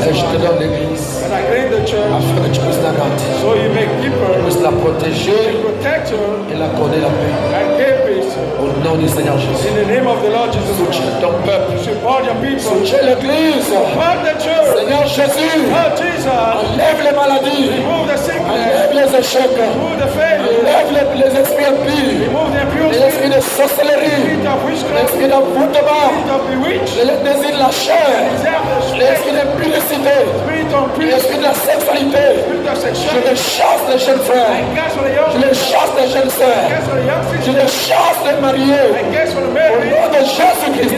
Et je te donne l'église And I claim the church afin que tu puisses la garder, so you may keep tu her, puisses la protéger protect her, et l'accorder la paix. and give peace. Au nom du Seigneur Jésus. In the name of the Lord Jesus Christ. Soutiens ton peuple. Support your people. Soutiens l'église. Support the church. Seigneur Jésus, Oh Jesus. enlève les maladies, Remove the sickness. enlève les échecs, Remove the failure. enlève les esprits impies, Remove the les impurity. esprits de sorcellerie, Spirit of witchcraft. l'esprit d'envoûtement, Spirit of bewitched. le désir de la chair, Desire the spirit. l'esprit d'impudicité, Spirit of peace. l'esprit de la sexualité. Spirit of Je sexuality. les chasse les jeunes frères, Cast for the young. je les chasse les jeunes sœurs, Cast for the young je sisters. les chasse les mariés. Cast for the Au married. nom de Jésus-Christ,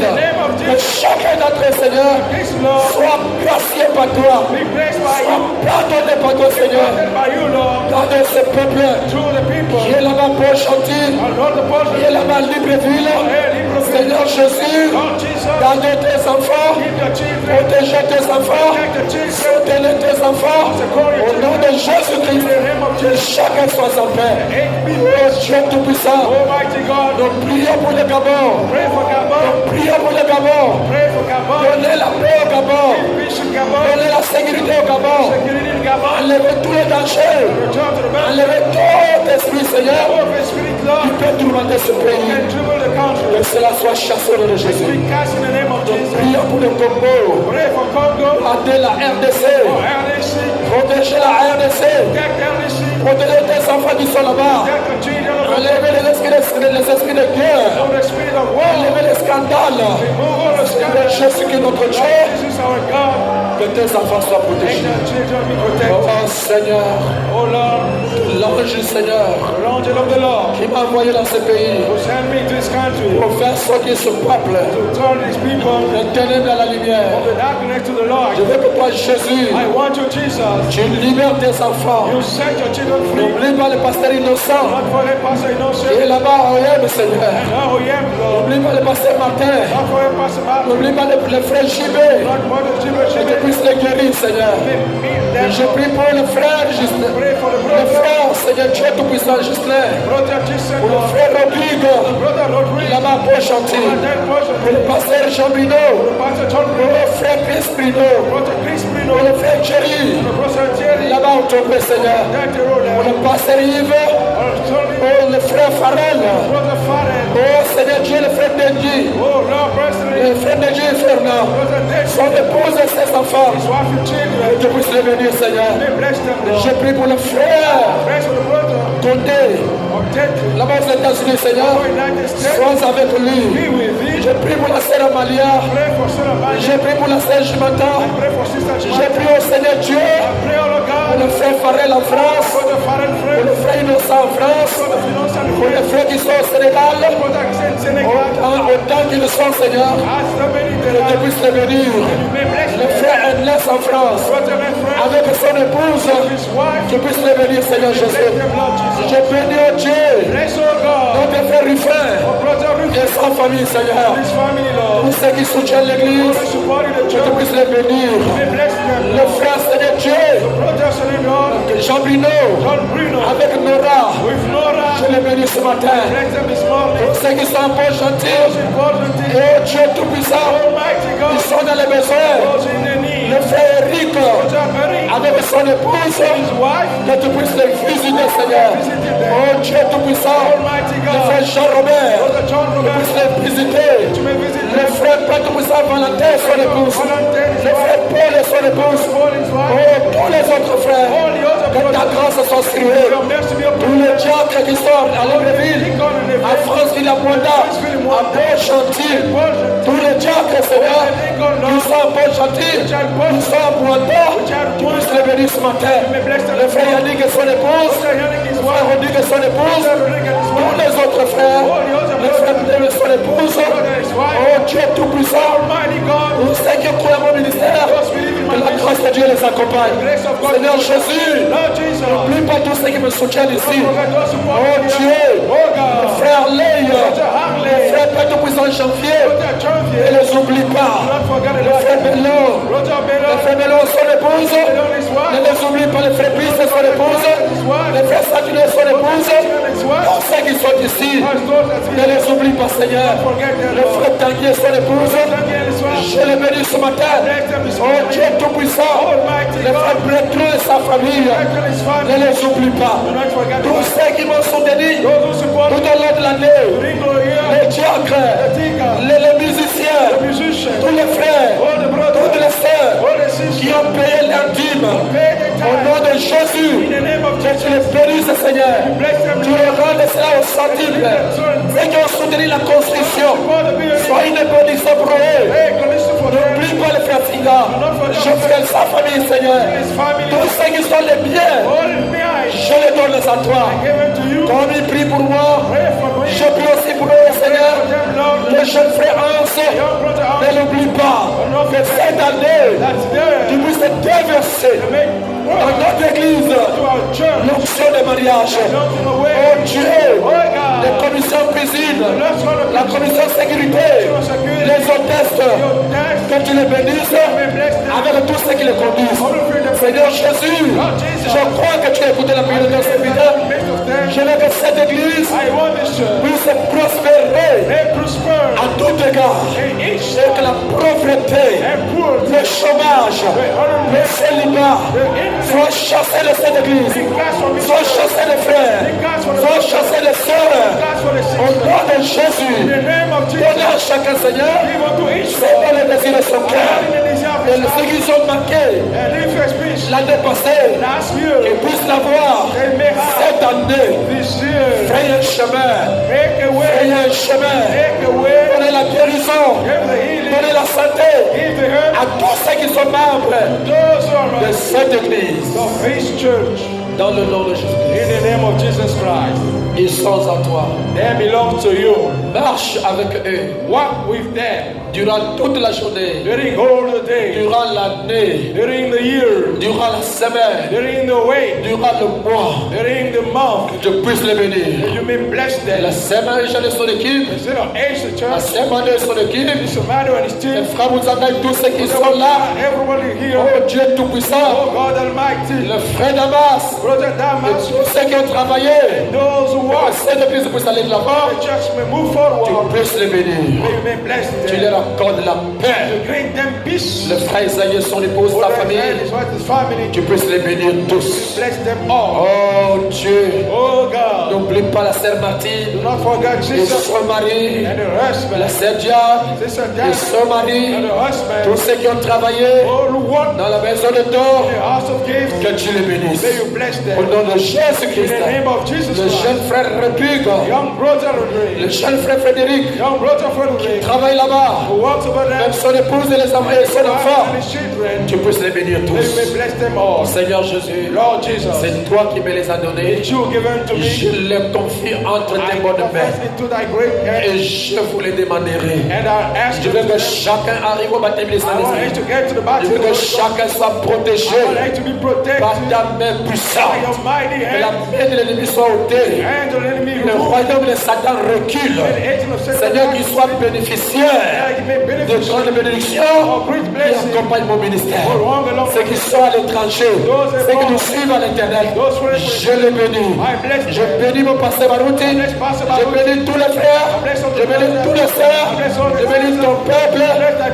que chacun d'entre eux, Seigneur, Praise the Lord. soit gracié par toi, Be blessed by soit you. pardonné par toi, Seigneur. Blessed by you, Lord. Gardez ce peuple Through the people. qui est là-bas pour chanter, Our Lord the qui est Apostle. là-bas Libreville. Seigneur Jésus, Lord Jesus. gardez tes enfants, Keep your children. protégez tes enfants, Protect the children. soutenez tes enfants. Au nom de Jésus-Christ, que chacun soit en paix. Oh Dieu Tout-Puissant, Almighty God. nous prions pour le Gabon. Pray for Gabon. Prions pour le Gabon. Pray for Gabon. Donnez la paix au Gabon. Bishop Gabon. Donnez la sécurité au Gabon. Security in Gabon. Enlevez tous les dangers. Return to the battle. Enlevez tout esprit, Seigneur, Open spirit, qui Lord. peut tourmenter ce pays. And dribble the country. Que cela soit chassé au nom de Jésus. We cast in the name of Jesus. Prions pour le Congo. Pray for Congo. Gardez la RDC. For RDC. Protégez la RDC. Protect RDC. Protégez tes enfants qui sont là-bas. Protect the children of Enlevez les esprits de guerre. From the spirit of war. Enlevez les scandales. Remove all the scandals. Jésus qui est notre Dieu. This is our God. Que tes enfants soient Let protégés. the children be protected. Oh Seigneur, Oh Lord. l'ange du Seigneur The angel of the Lord. qui m'a envoyé dans ce pays Who sent me to this country. pour faire sortir ce peuple To turn these people. de ténèbres à la lumière. The darkness to the light. Je veux que toi, Jésus, I want you, Jesus. tu libères tes enfants. You set your children free. N'oublie pas le pasteur innocent Not for the pastor qui innocent. est là-bas en Yem, Seigneur. Now we am, Lord. N'oublie pas le pasteur Martin. Not for the pastor Martin. N'oublie pas le frère Jibé. Not for the children. Que tu puisses les guérir, Seigneur. Je prie pour le frère Justin. Pray for the Le brother. frère, Seigneur Dieu Tout-Puissant, Justin. Brother Jesus. Pour le frère Rodrigue, Brother Rodriguez. là-bas pour chanter. That person. Pour le pasteur Jean Brino. Pastor John Pour le frère Chris Brino. Brother Chris Brino. Pour le frère Jerry. Brother Jerry. Là-bas au tombé, Seigneur. That the road. Pour le pasteur Yves. Pour le frère Farrell. Brother Farrell. Oh Seigneur Dieu, le frère Denji. Oh Lord, personally. Le frère Denji et Fernand. Brother Dex. Son épouse et ses enfants. His wife and children. Que tu puisses les bénir, Seigneur. May bless them, Je Lord. prie pour le frère Bless for the brother. Condé. Of death. Là-bas aux États-Unis, Seigneur. For United States. Sois avec Be lui. with thee. Je prie pour la sœur Amalia. Pray for Son of Man. Je prie pour la sœur Jimata. Pray for Sister Je Chimata. prie au Seigneur Dieu Pray, oh Lord pour God. le frère Farrell en France. For the Farrell Pour friend. le frère Innocent en France. For the financial Pour les frères qui sont au Sénégal. Brother Senegal. Autant qu'ils le sont, Seigneur. As the many Que tu puisses les bénir. may bless Le them. frère Ernest en France. Brother and friend. Avec son épouse. His wife. Tu puisses les bénir, Seigneur Bless Jésus. them, Lord Jesus. Je bénis, oh Dieu, Bless, oh God. notre frère Ruffin For Brother Ruth. et sa famille, Seigneur. His family, Lord. Tous ceux qui soutiennent l'église, For supporting the que tu church. puisses les bénir. May bless them, Le Lord. frère, Seigneur Dieu, Brother Senegal. Jean Brino, John Bruno. avec Nora, With Nora. je les bénis ce matin. Bless them this morning. Tous ceux qui sont en bon chantier, Those important et things. oh Dieu Tout-Puissant, Almighty ils God. sont dans les besoins. Those in the need. Le frère Eric, Brother Eric. avec son épouse, His wife. que tu puisses les visiter, Seigneur. Oh Dieu Tout-Puissant, Almighty le God. frère Jean-Robert, Brother John tu Robert. puisses les visiter. Tu may visit Le them. frère Père Tout-Puissant, Valentin, son épouse. Valentin, his Le wife. frère Paul et son épouse. Paul, his wife. Oh, tous les autres frères, All the other que ta brothers. grâce soit saluée. Your mercy be upon Tous les diacres qui sont à Libreville, Lincoln and the à France, Villa-Bonda, à Beau-Chantier, tous les diacres, Seigneur, qui sont à Beau-Chantier, qui sont à Bonda, tu puisses les bénir ce matin. Le frère Yannick et son épouse, le frère Rodrigue et son épouse, tous les autres frères, le frère Pierre et son épouse, oh Dieu Tout-Puissant, Almighty God. tous ceux qui croient à mon ministère, que la grâce de Dieu les accompagne. Seigneur Jésus, Lord Jesus. n'oublie pas tous ceux qui me soutiennent ici. Forget those who walk Oh in Dieu, here. Oh le God. frère Leï, Harley. le frère Père Tout-Puissant Janvier, Brother ne Janvier. les oublie pas. Don't forget the Le frère Lord. Bello, Brother le Bello. frère Bello, son épouse, Bello, his ne wife. les oublie pas. Le frère Brice et son épouse, le frère Saturné et son épouse, His wife. tous ceux qui sont ici, As those that ne les oublie pas, Seigneur. forget their Le Lord. frère Tanguy et son épouse, Tanguy and his wife. Je les bénis ce matin. Oh Dieu Tout-Puissant, les frères Breton et sa famille, ne les oublie pas. Tous ceux qui m'ont soutenu tout au long de l'année, les diacres, les musiciens, tous les frères, toutes les sœurs qui ont payé leur dîme, au nom de Jésus, que tu les bénisses, Seigneur. Tu les rendes cela au centime. Ceux qui ont soutenu la construction, sois une bénédiction pour eux. N'oublie pas le frère Singa, Jean-Frère, sa famille, Seigneur. Tous ceux qui sont les biens, je les donne à toi. Comme il prie pour moi, je prie aussi pour eux, Seigneur. Le jeune frère Hans, ne l'oublie pas que cette année, tu puisses te déverser dans notre église l'option de mariage. Oh Dieu, les commissions cuisine, la commission sécurité, les hôtesses, que tu les bénisses avec tous ceux qui les conduisent. Seigneur Jésus, je crois que tu as écouté la prière de ton serviteur. Je veux que cette église puisse prospérer à tout égard, et que la pauvreté, le chômage, le célibat soient chassés de cette église, soient chassés des frères, soient chassés des sœurs. Au nom de Jésus, donne à chacun, Seigneur, c'est dans le désir de son cœur. Et ceux qui sont manqués l'année passée, qu'ils puissent l'avoir cette année. Frayez un chemin, frayez un chemin, donnez la guérison, donnez la santé à tous ceux qui sont membres de cette église. Dans le nom de Jésus. In the name of Jesus Christ. Ils sont à toi. They belong to you. Marche avec eux. Walk with them. Durant toute la journée. During all the day. Durant l'année. During the year. Durant la semaine. During the week. Durant le mois. During the month. Que tu puisses les bénir. You may bless them. La semaine de son équipe. Instead of Ace the church. La semaine de son équipe. Mr. Mado and his team. Les frères Mouzanga et tous ceux qui sont là. Everybody here. Oh Dieu Tout-Puissant. Oh God Almighty. Le frère Damas. Brother Et Damas. tous ceux qui ont travaillé. Those who Que walk. cette église puisse aller de l'avant. The church may move forward. Tu puisses les bénir. You may bless them. Tu leur accordes la paix. You grant them peace. Le frère Isaïe, son épouse, sa famille. His wife, his family. Tu puisses les bénir tous. Bless them all. Oh Dieu. Oh God. N'oublie pas la sœur Martine. Do not forget Et Jesus son mari. and her husband. La sœur Diane. Sister Et Diane son mari. and her husband. Tous ceux qui ont travaillé All who walk dans la maison de d'or. in the house of gifts. Que tu les bénisses. May you bless Au them. nom de In Jésus-Christ. the name of Jesus Le Christ. jeune frère République. Young brother Le Rodrigue. jeune frère Frédéric. Young brother Frederick. Travaille là-bas. Who walks over there. Même son épouse et son enfant. And his children. Tu puisses les bénir May you may tous. bless them all. Seigneur Jésus. Lord Jesus. C'est toi qui me les as donnés. That you given to Je me. les confie entre tes I bonnes mains. confess into thy great hand. Et je vous les demanderai. And I ask Je you veux to que bless. chacun arrive au baptême des I want us Saints-Esprits. to get to the Je baptism veux of que the Holy chacun soit Ghost. protégé I want us to be protected par ta main by puissante. your mighty Que la hand. main de l'ennemi soit ôtée. And the enemy Le who royaume de Satan recule. the agent of Satan. Seigneur, qu'il soit bénéficiaire That you may de benefit grandes bénédictions of great qui blessing. accompagnent mon ministère. For long along Ceux qui sont à l'étranger, ceux qui nous suivent à l'internet, je les bénis. I bless Je them. bénis mon pasteur Barouti. Bless Pastor Je Baruch. bénis tous les frères. Je bénis tous les sœurs. Je bénis ton peuple.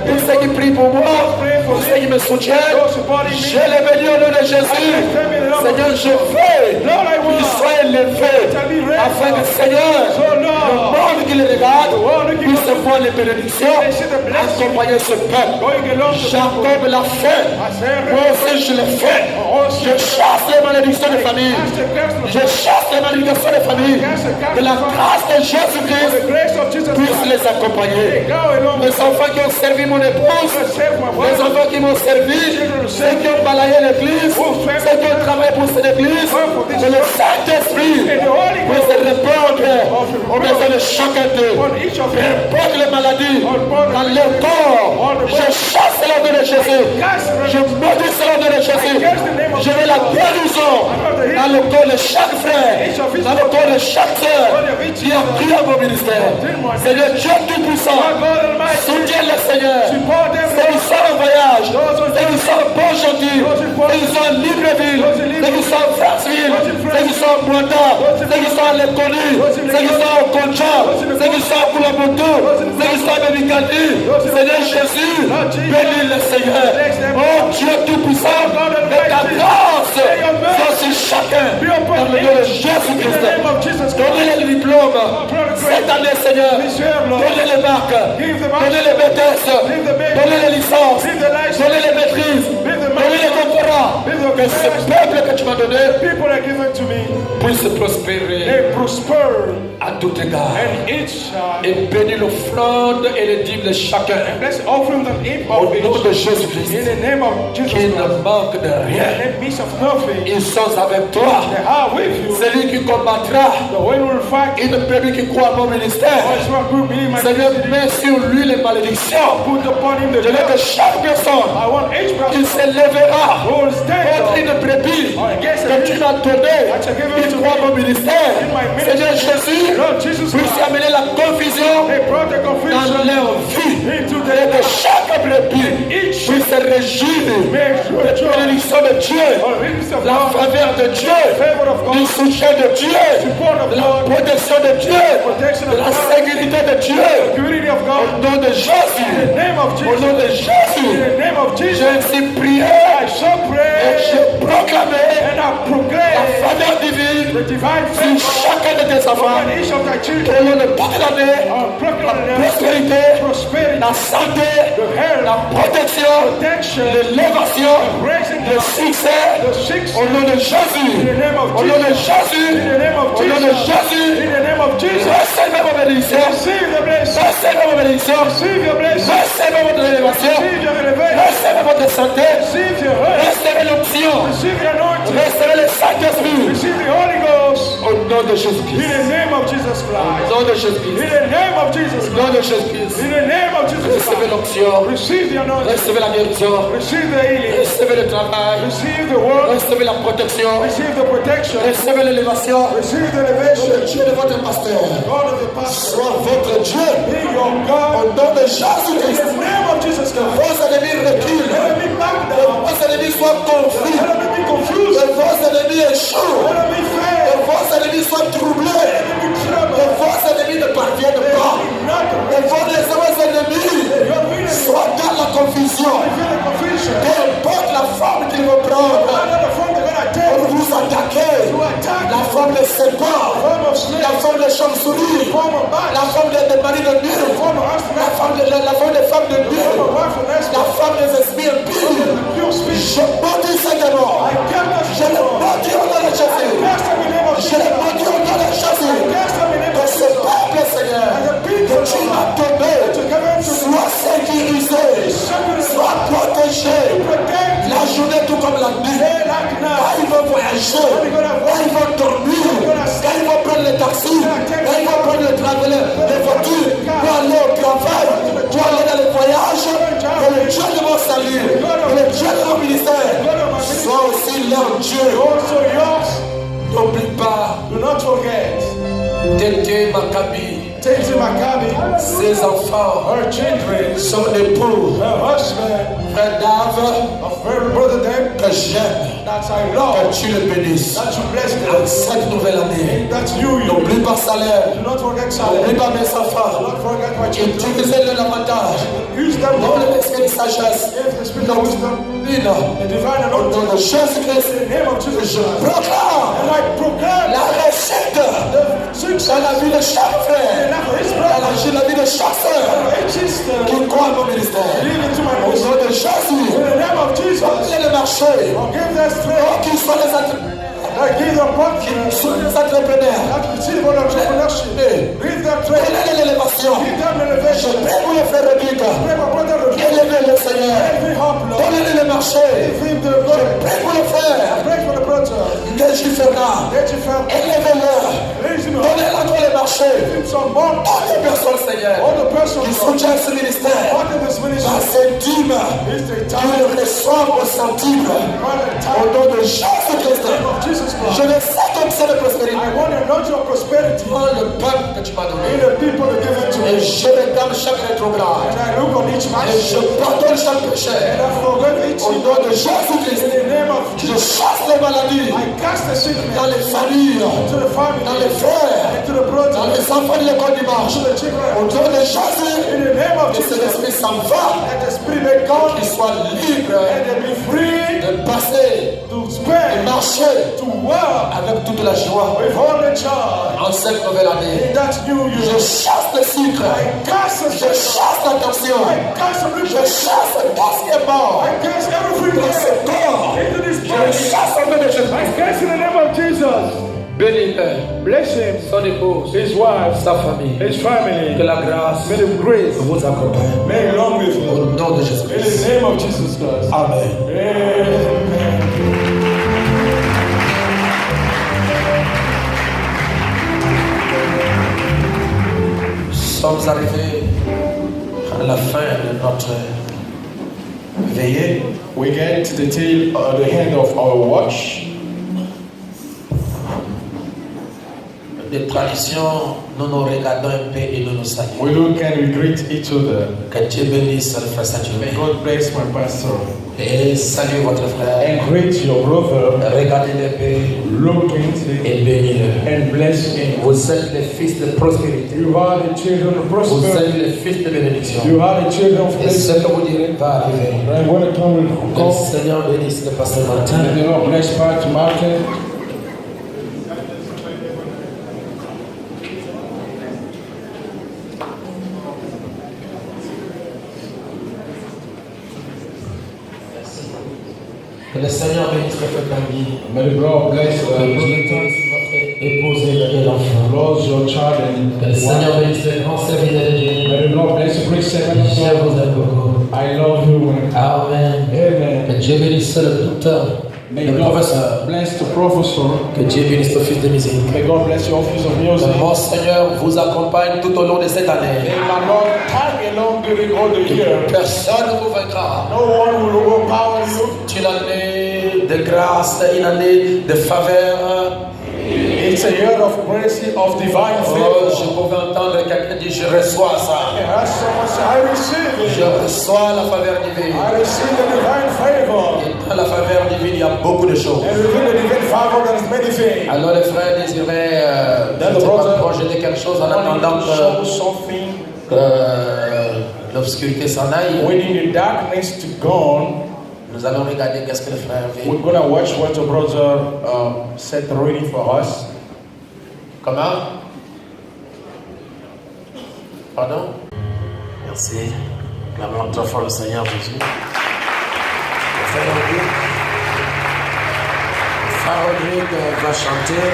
Tous ceux qui prient pour moi. Tous ceux qui me soutiennent. Those supporting me. Je les bénis au nom de Jésus. Seigneur, je veux qu'ils soient élevés. Afin que Seigneur, le monde qui les regarde puisse voir les bénédictions. Accompagner ce peuple. Going along to Jacob l'a fait. Moi aussi je l'ai fait. Je chasse les malédictions des familles. Je chasse les malédictions des familles. Que la grâce de the Jésus-Christ grace of Jesus puisse Christ. les accompagner. Go along Les enfants qui ont servi mon épouse, save my les wife. enfants qui m'ont servi, ceux qui ont balayé l'église, ceux qui ont travaillé pour cette église, que le Saint-Esprit puisse répondre aux besoins de chacun d'eux. Peu importe les maladies dans leur corps, je chasse le nom de Jésus. Je maudis le nom de Jésus. Je veux la guérison dans le corps de chaque frère, dans le corps de chaque sœur qui a pris à mon ministère. Seigneur Dieu Tout-Puissant, soutiens le Seigneur. Ceux qui sont en voyage, ceux qui sont en Pont-Gentil, ceux qui sont en Libreville, ceux qui sont en Franceville, ceux qui qui sont en Boita, ceux qui sont à l'École, ceux qui sont au Concha, ceux qui sont à Kulamoto, ceux qui sont à Bébicadi. Seigneur Jésus, bénis le Seigneur. Oh Dieu Tout-Puissant, et ta grâce soit sur chacun. Dans le nom de Jésus-Christ. Donnez les diplômes cette année, Seigneur. Donnez les marques, donnez les BTS, donnez les licences, donnez les maîtrises, donnez les doctorats. Que ce peuple que tu m'as donné puisse prospérer à tout égard. Et bénis l'offrande et les dîmes de chacun. Au nom de Jésus-Christ, qui ne manque de rien. Ils sont avec toi. Celui qui combattra une peuple qui croit à mon ministère. Seigneur, mets sur lui les malédictions. Je veux que chaque personne qui s'élèvera contre une brebis que tu m'as donné, qui croit à mon ministère, Seigneur Jésus, puisse amener la confusion dans leur vie. Et que chaque brebis puisse se réjouir de la bénédiction de Dieu, la faveur de Dieu, du soutien de Dieu, de la protection de Dieu, de la sécurité de Dieu. Au nom de Jésus, au nom de Jésus, j'ai ainsi prié et j'ai proclamé la faveur divine sur chacun de tes enfants. Au nom de toute l'année, la prospérité, la santé, la protection, l'élévation, le succès. Au nom de Jésus, au nom de Jésus, au nom de Jésus, recevez vos bénédictions, recevez vos bénédictions, recevez votre élévation, recevez votre santé, recevez l'option, recevez le Saint-Esprit. Au nom de Jésus-Christ. Au nom de Jésus-Christ. Au nom de Jésus-Christ. Recevez l'option, recevez la guérison, recevez le travail, recevez la protection, recevez l'élévation. Le Dieu de votre pasteur soit votre Dieu. Au nom de Jésus-Christ. Que vos ennemis reculent, que vos ennemis soient confus, que vos ennemis échouent, que vos ennemis soient troublés, que vos ennemis ne parviennent pas, que vos ennemis soient dans la confusion. Qu'importe la forme qu'ils vont prendre pour vous attaquer, la forme de serpent, la forme de chauve-souris, la forme de mari de Dieu, la forme de femme de Dieu, la femme des esprits impies. Je maudis ces démons. Je les maudis au nom de Jésus. Je les maudis au nom de Jésus. Que ce peuple, Seigneur, que tu m'as donné, soit sécurisé, soit protégé. La journée tout comme la nuit. Quand ils vont voyager, quand ils vont dormir, quand ils vont prendre les taxis, quand ils vont prendre les voitures, pour aller au travail, pour aller dans les voyages, que le Dieu de mon salut, que le Dieu de mon ministère soit aussi leur Dieu. N'oublie pas, Tété Maccabi, ses enfants, son époux, frère Dave, que j'aime, que tu le bénisses en cette nouvelle année. N'oublie pas salaire, n'oublie pas mes enfants, utilisez-le davantage, donne l'esprit de sagesse, au nom de Jésus-Christ, je proclame la réussite dans la vie de chaque frère, dans la vie de chaque soeur qui croit à mon ministère. Au nom de Jésus, donnez le marché, qu'ils soient les entrepreneurs. Les entrepreneurs. Donnez l'élévation. Je prie pour les frères de Dieu. Élevez le Seigneur. Donnez le marché. Je prie pour les frères. Légiférants. Élevez-le. Donnez-leur dans les marchés. Toutes les personnes, Seigneur, qui soutiennent ce ministère. Dans ces dîmes, qu'ils reçoivent au centime. Au nom de Jésus-Christ. Je veux cette option de prospérité. Oh, le peuple que tu m'as donné. Et je regarde chaque rétrograde. Et je pardonne chaque péché. Au nom de Jésus-Christ. Je chasse les maladies I cast the sickness dans les familles, into the family, dans les frères, into the brothers, dans les enfants de l'école dimanche. into the children. Au nom de Jésus, In the name of que cet Jesus, esprit s'en va, let the spirit may God qu'il soit libre let them be free de passer, to de spend, marcher to work avec toute la joie with all the joy en cette nouvelle année. in that new Je year. chasse le sucre, I cast the je sickness, chasse la tension, I cast the je sickness, chasse tout ce qui est mort I cast everything dans ce corps. into this Je body. chasse au nom de Jésus. I cast in the name of Jesus. Bénis-le, Bless him, son épouse, his wife, sa famille. his family. Que la grâce May the grace vous accompagne. may long with you. Au nom de Jésus. In the name of Jesus Christ. Amen. Amen. Nous sommes arrivés à la fin de notre veillée. We get to the end of our watch. De tradition, nous nous regardons un peu et nous nous saluons. We look and we greet each other. Que Dieu bénisse le frère Saint-Hubert. May God bless my pastor. Et saluez votre frère. And greet your brother. Regardez-le peu Look into him et bénis-le. and bless him. Vous êtes les fils de prospérité. You are the children of Vous prosperity. êtes les fils de bénédiction. You are the children of Et ce blessing. que vous direz va arriver. And when it comes Que with le God, Seigneur bénisse le pasteur Martin. may the Lord bless Pastor Martin. Que le Seigneur bénisse le frère Tanguy. May the Lord bless Que Dieu bénisse votre épouse et l'enfant. Lord your child and Que le Seigneur bénisse le grand serviteur de Dieu. may the Lord bless the great servant. Je vous aime beaucoup. I love you. Amen. Amen. Que Dieu bénisse le docteur, May le God professeur. bless the professor. Que Dieu bénisse le fils de musique. May God bless your office of music. Que mon Seigneur vous accompagne tout au long de cette année. May my Lord tag along during all the year. Personne ne vous vaincra. No one will overpower you. C'est une année de grâce, une année de faveur. It's a year of mercy, of divine Oh, favor. je pouvais entendre quelqu'un dire je reçois ça. And as someone said, I receive Je it. reçois la faveur divine. I receive the divine favor. Et dans la faveur divine, il y a beaucoup de choses. And within the divine favor, there is many things. Alors les frères désiraient Then je the sais pas, brother projeter quelque chose en wanted attendant to que show something. l'obscurité s'en aille. Waiting the darkness to gone, Nous allons regarder qu'est-ce que le frère vit. we're gonna watch what the brother set ready for us. Comment? Pardon? Merci. Clamons très fort le Seigneur Jésus. Le frère Rodrigue. Le frère Rodrigue va chanter.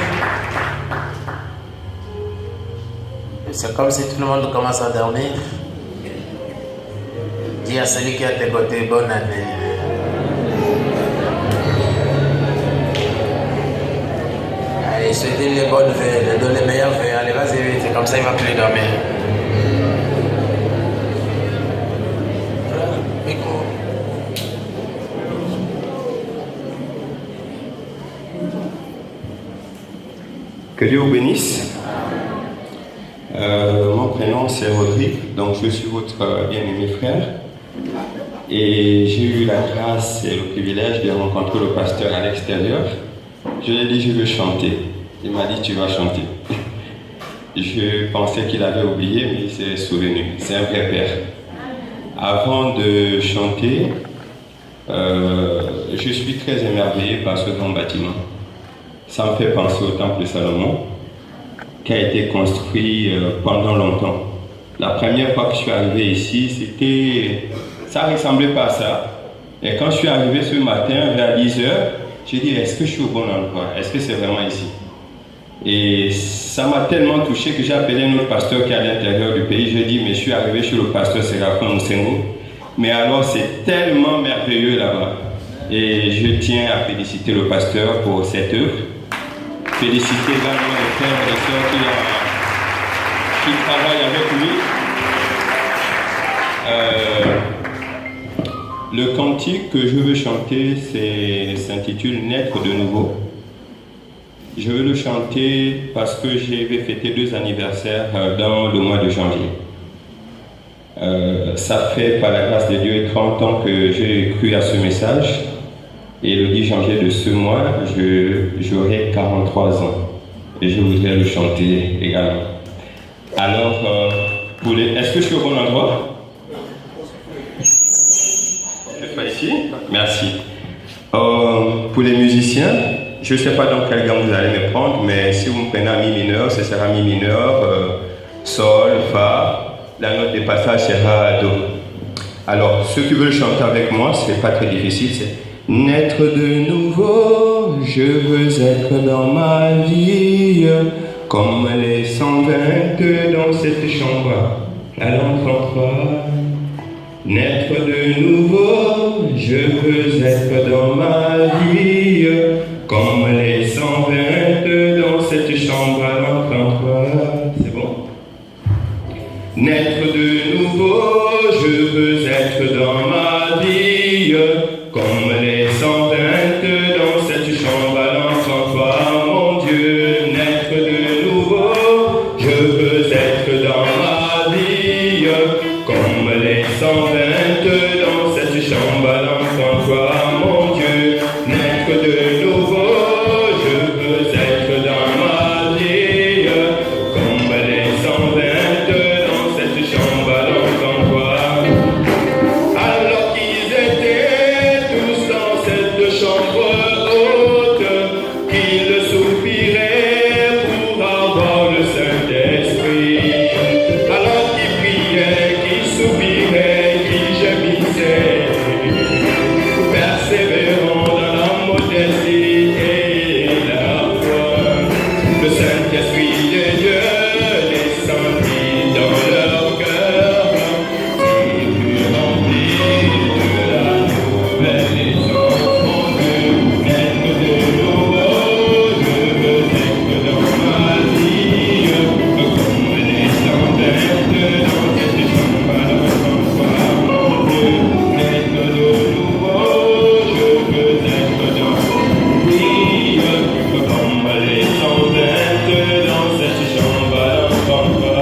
Et c'est comme si tout le monde commence à dormir. Dis à celui qui est à tes côtés, bonne année. Allez, je te dis les bonnes veilles, donne les meilleures veilles. Allez, vas-y vite, c'est comme ça il va plus dormir. Micro. Que Dieu vous bénisse. Mon prénom c'est Rodrigue, donc je suis votre bien-aimé frère. Et j'ai eu la grâce et le privilège de rencontrer le pasteur à l'extérieur. Je lui ai dit je veux chanter. Il m'a dit tu vas chanter. Je pensais qu'il avait oublié, mais il s'est souvenu. C'est un vrai père. Avant de chanter, je suis très émerveillé par ce grand bâtiment. Ça me fait penser au temple de Salomon, qui a été construit pendant longtemps. La première fois que je suis arrivé ici, ça ne ressemblait pas à ça. Et quand je suis arrivé ce matin, vers 10h, j'ai dit, est-ce que je suis au bon endroit? Est-ce que c'est vraiment ici? Et ça m'a tellement touché que j'ai appelé un autre pasteur qui est à l'intérieur du pays. Je lui ai dit, mais je suis arrivé chez le pasteur Séraphin Moussengo. Mais alors, c'est tellement merveilleux là-bas. Et je tiens à féliciter le pasteur pour cette œuvre. Féliciter également les frères et les sœurs qui travaillent avec lui. Le cantique que je veux chanter s'intitule « Naître de nouveau ». Je veux le chanter parce que j'ai fêté 2 anniversaires dans le mois de janvier. Ça fait, par la grâce de Dieu, 30 ans que j'ai cru à ce message. Et le 10 janvier de ce mois, j'aurai 43 ans. Et je voudrais le chanter également. Alors, est-ce que je suis au bon endroit? Je fais ici. Merci. Pour les musiciens, je ne sais pas dans quelle gamme vous allez me prendre, mais si vous me prenez à mi mineur, ce sera mi mineur, sol, fa, la note de passage sera do. Alors, ceux qui veulent chanter avec moi, ce n'est pas très difficile, c'est naître de nouveau, je veux être dans ma vie, comme les 122 dans cette chambre, à l'enfant 3. Naître de nouveau, je veux être dans ma vie, comme les 122 dans cette chambre à l'enfant 3. C'est bon? Naître de nouveau, je veux être dans ma vie, comme les 122 dans cette chambre à l'enfant 3. Mon Dieu, naître de nouveau, je veux être dans ma vie, comme les 122 dans cette chambre à l'enfant 3. Mon Dieu, naître de nouveau, je veux être dans ma vie, comme les 122 dans cette chambre à l'enfant 3. Alors qu'ils étaient tous dans cette chambre haute, qu'ils soupiraient pour avoir le Saint-Esprit. Alors qu'ils priaient, qu'ils soupiraient, qu'ils gémissaient, persévérant dans la modestie et la foi. Le Saint-Esprit de Dieu descendit dans leur cœur, et fut rempli de la nouvelle essence. Mon Dieu, naître de nouveau, je veux être dans ma vie, comme les 122 dans cette chambre à l'enfant 3. Mon Dieu, naître de nouveau, je veux être dans ma vie, comme les 122 dans cette chambre à l'enfant 3.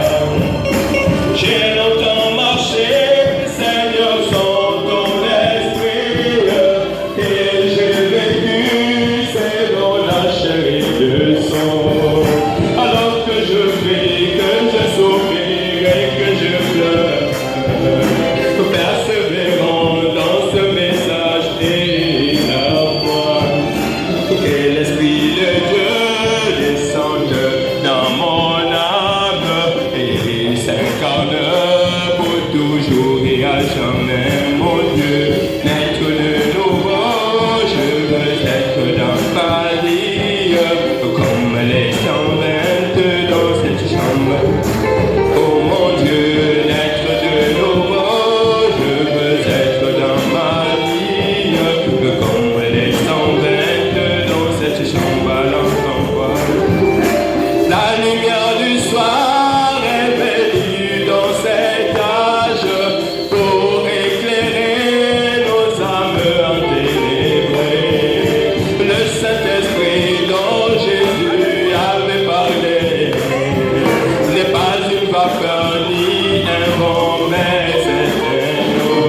J'ai longtemps marché, Seigneur, sans ton esprit, et j'ai vécu selon la chair et le sang. Alors que je prie, que je soupire et que je pleure, persévérant dans ce message et la foi, que l'Esprit de Dieu descende dans mon âme et s'incarne pour toujours et à jamais. Mon Dieu, naître de nouveau, je veux être dans ma vie, comme les 122 dans cette chambre. Oh mon Dieu, naître de nouveau, je veux être dans ma vie, comme les 122 dans cette chambre à l'enfant 3. La lumière du soir est venue dans cet âge pour éclairer nos âmes enténébrées. Le Saint-Esprit dont Jésus avait parlé n'est pas une vapeur ni un vent, mais c'est un eau.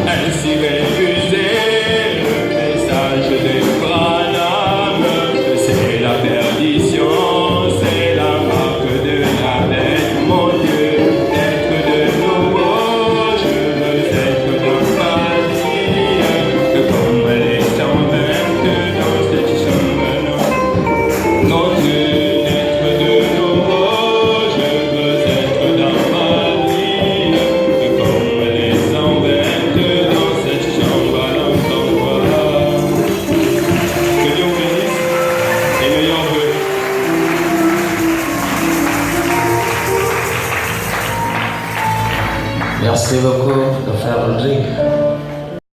Ainsi réfusé le message de Branham, c'est la perdition, c'est la marque de la bête. Mon Dieu, naître de nouveau, je veux être dans ma vie, comme les 122 dans cette chambre. Mon Dieu, naître de nouveau, je veux être dans ma vie, comme les 122 dans cette chambre à l'enfant 3. Que Dieu vous bénisse et meilleurs vœux. Merci beaucoup de faire le drink.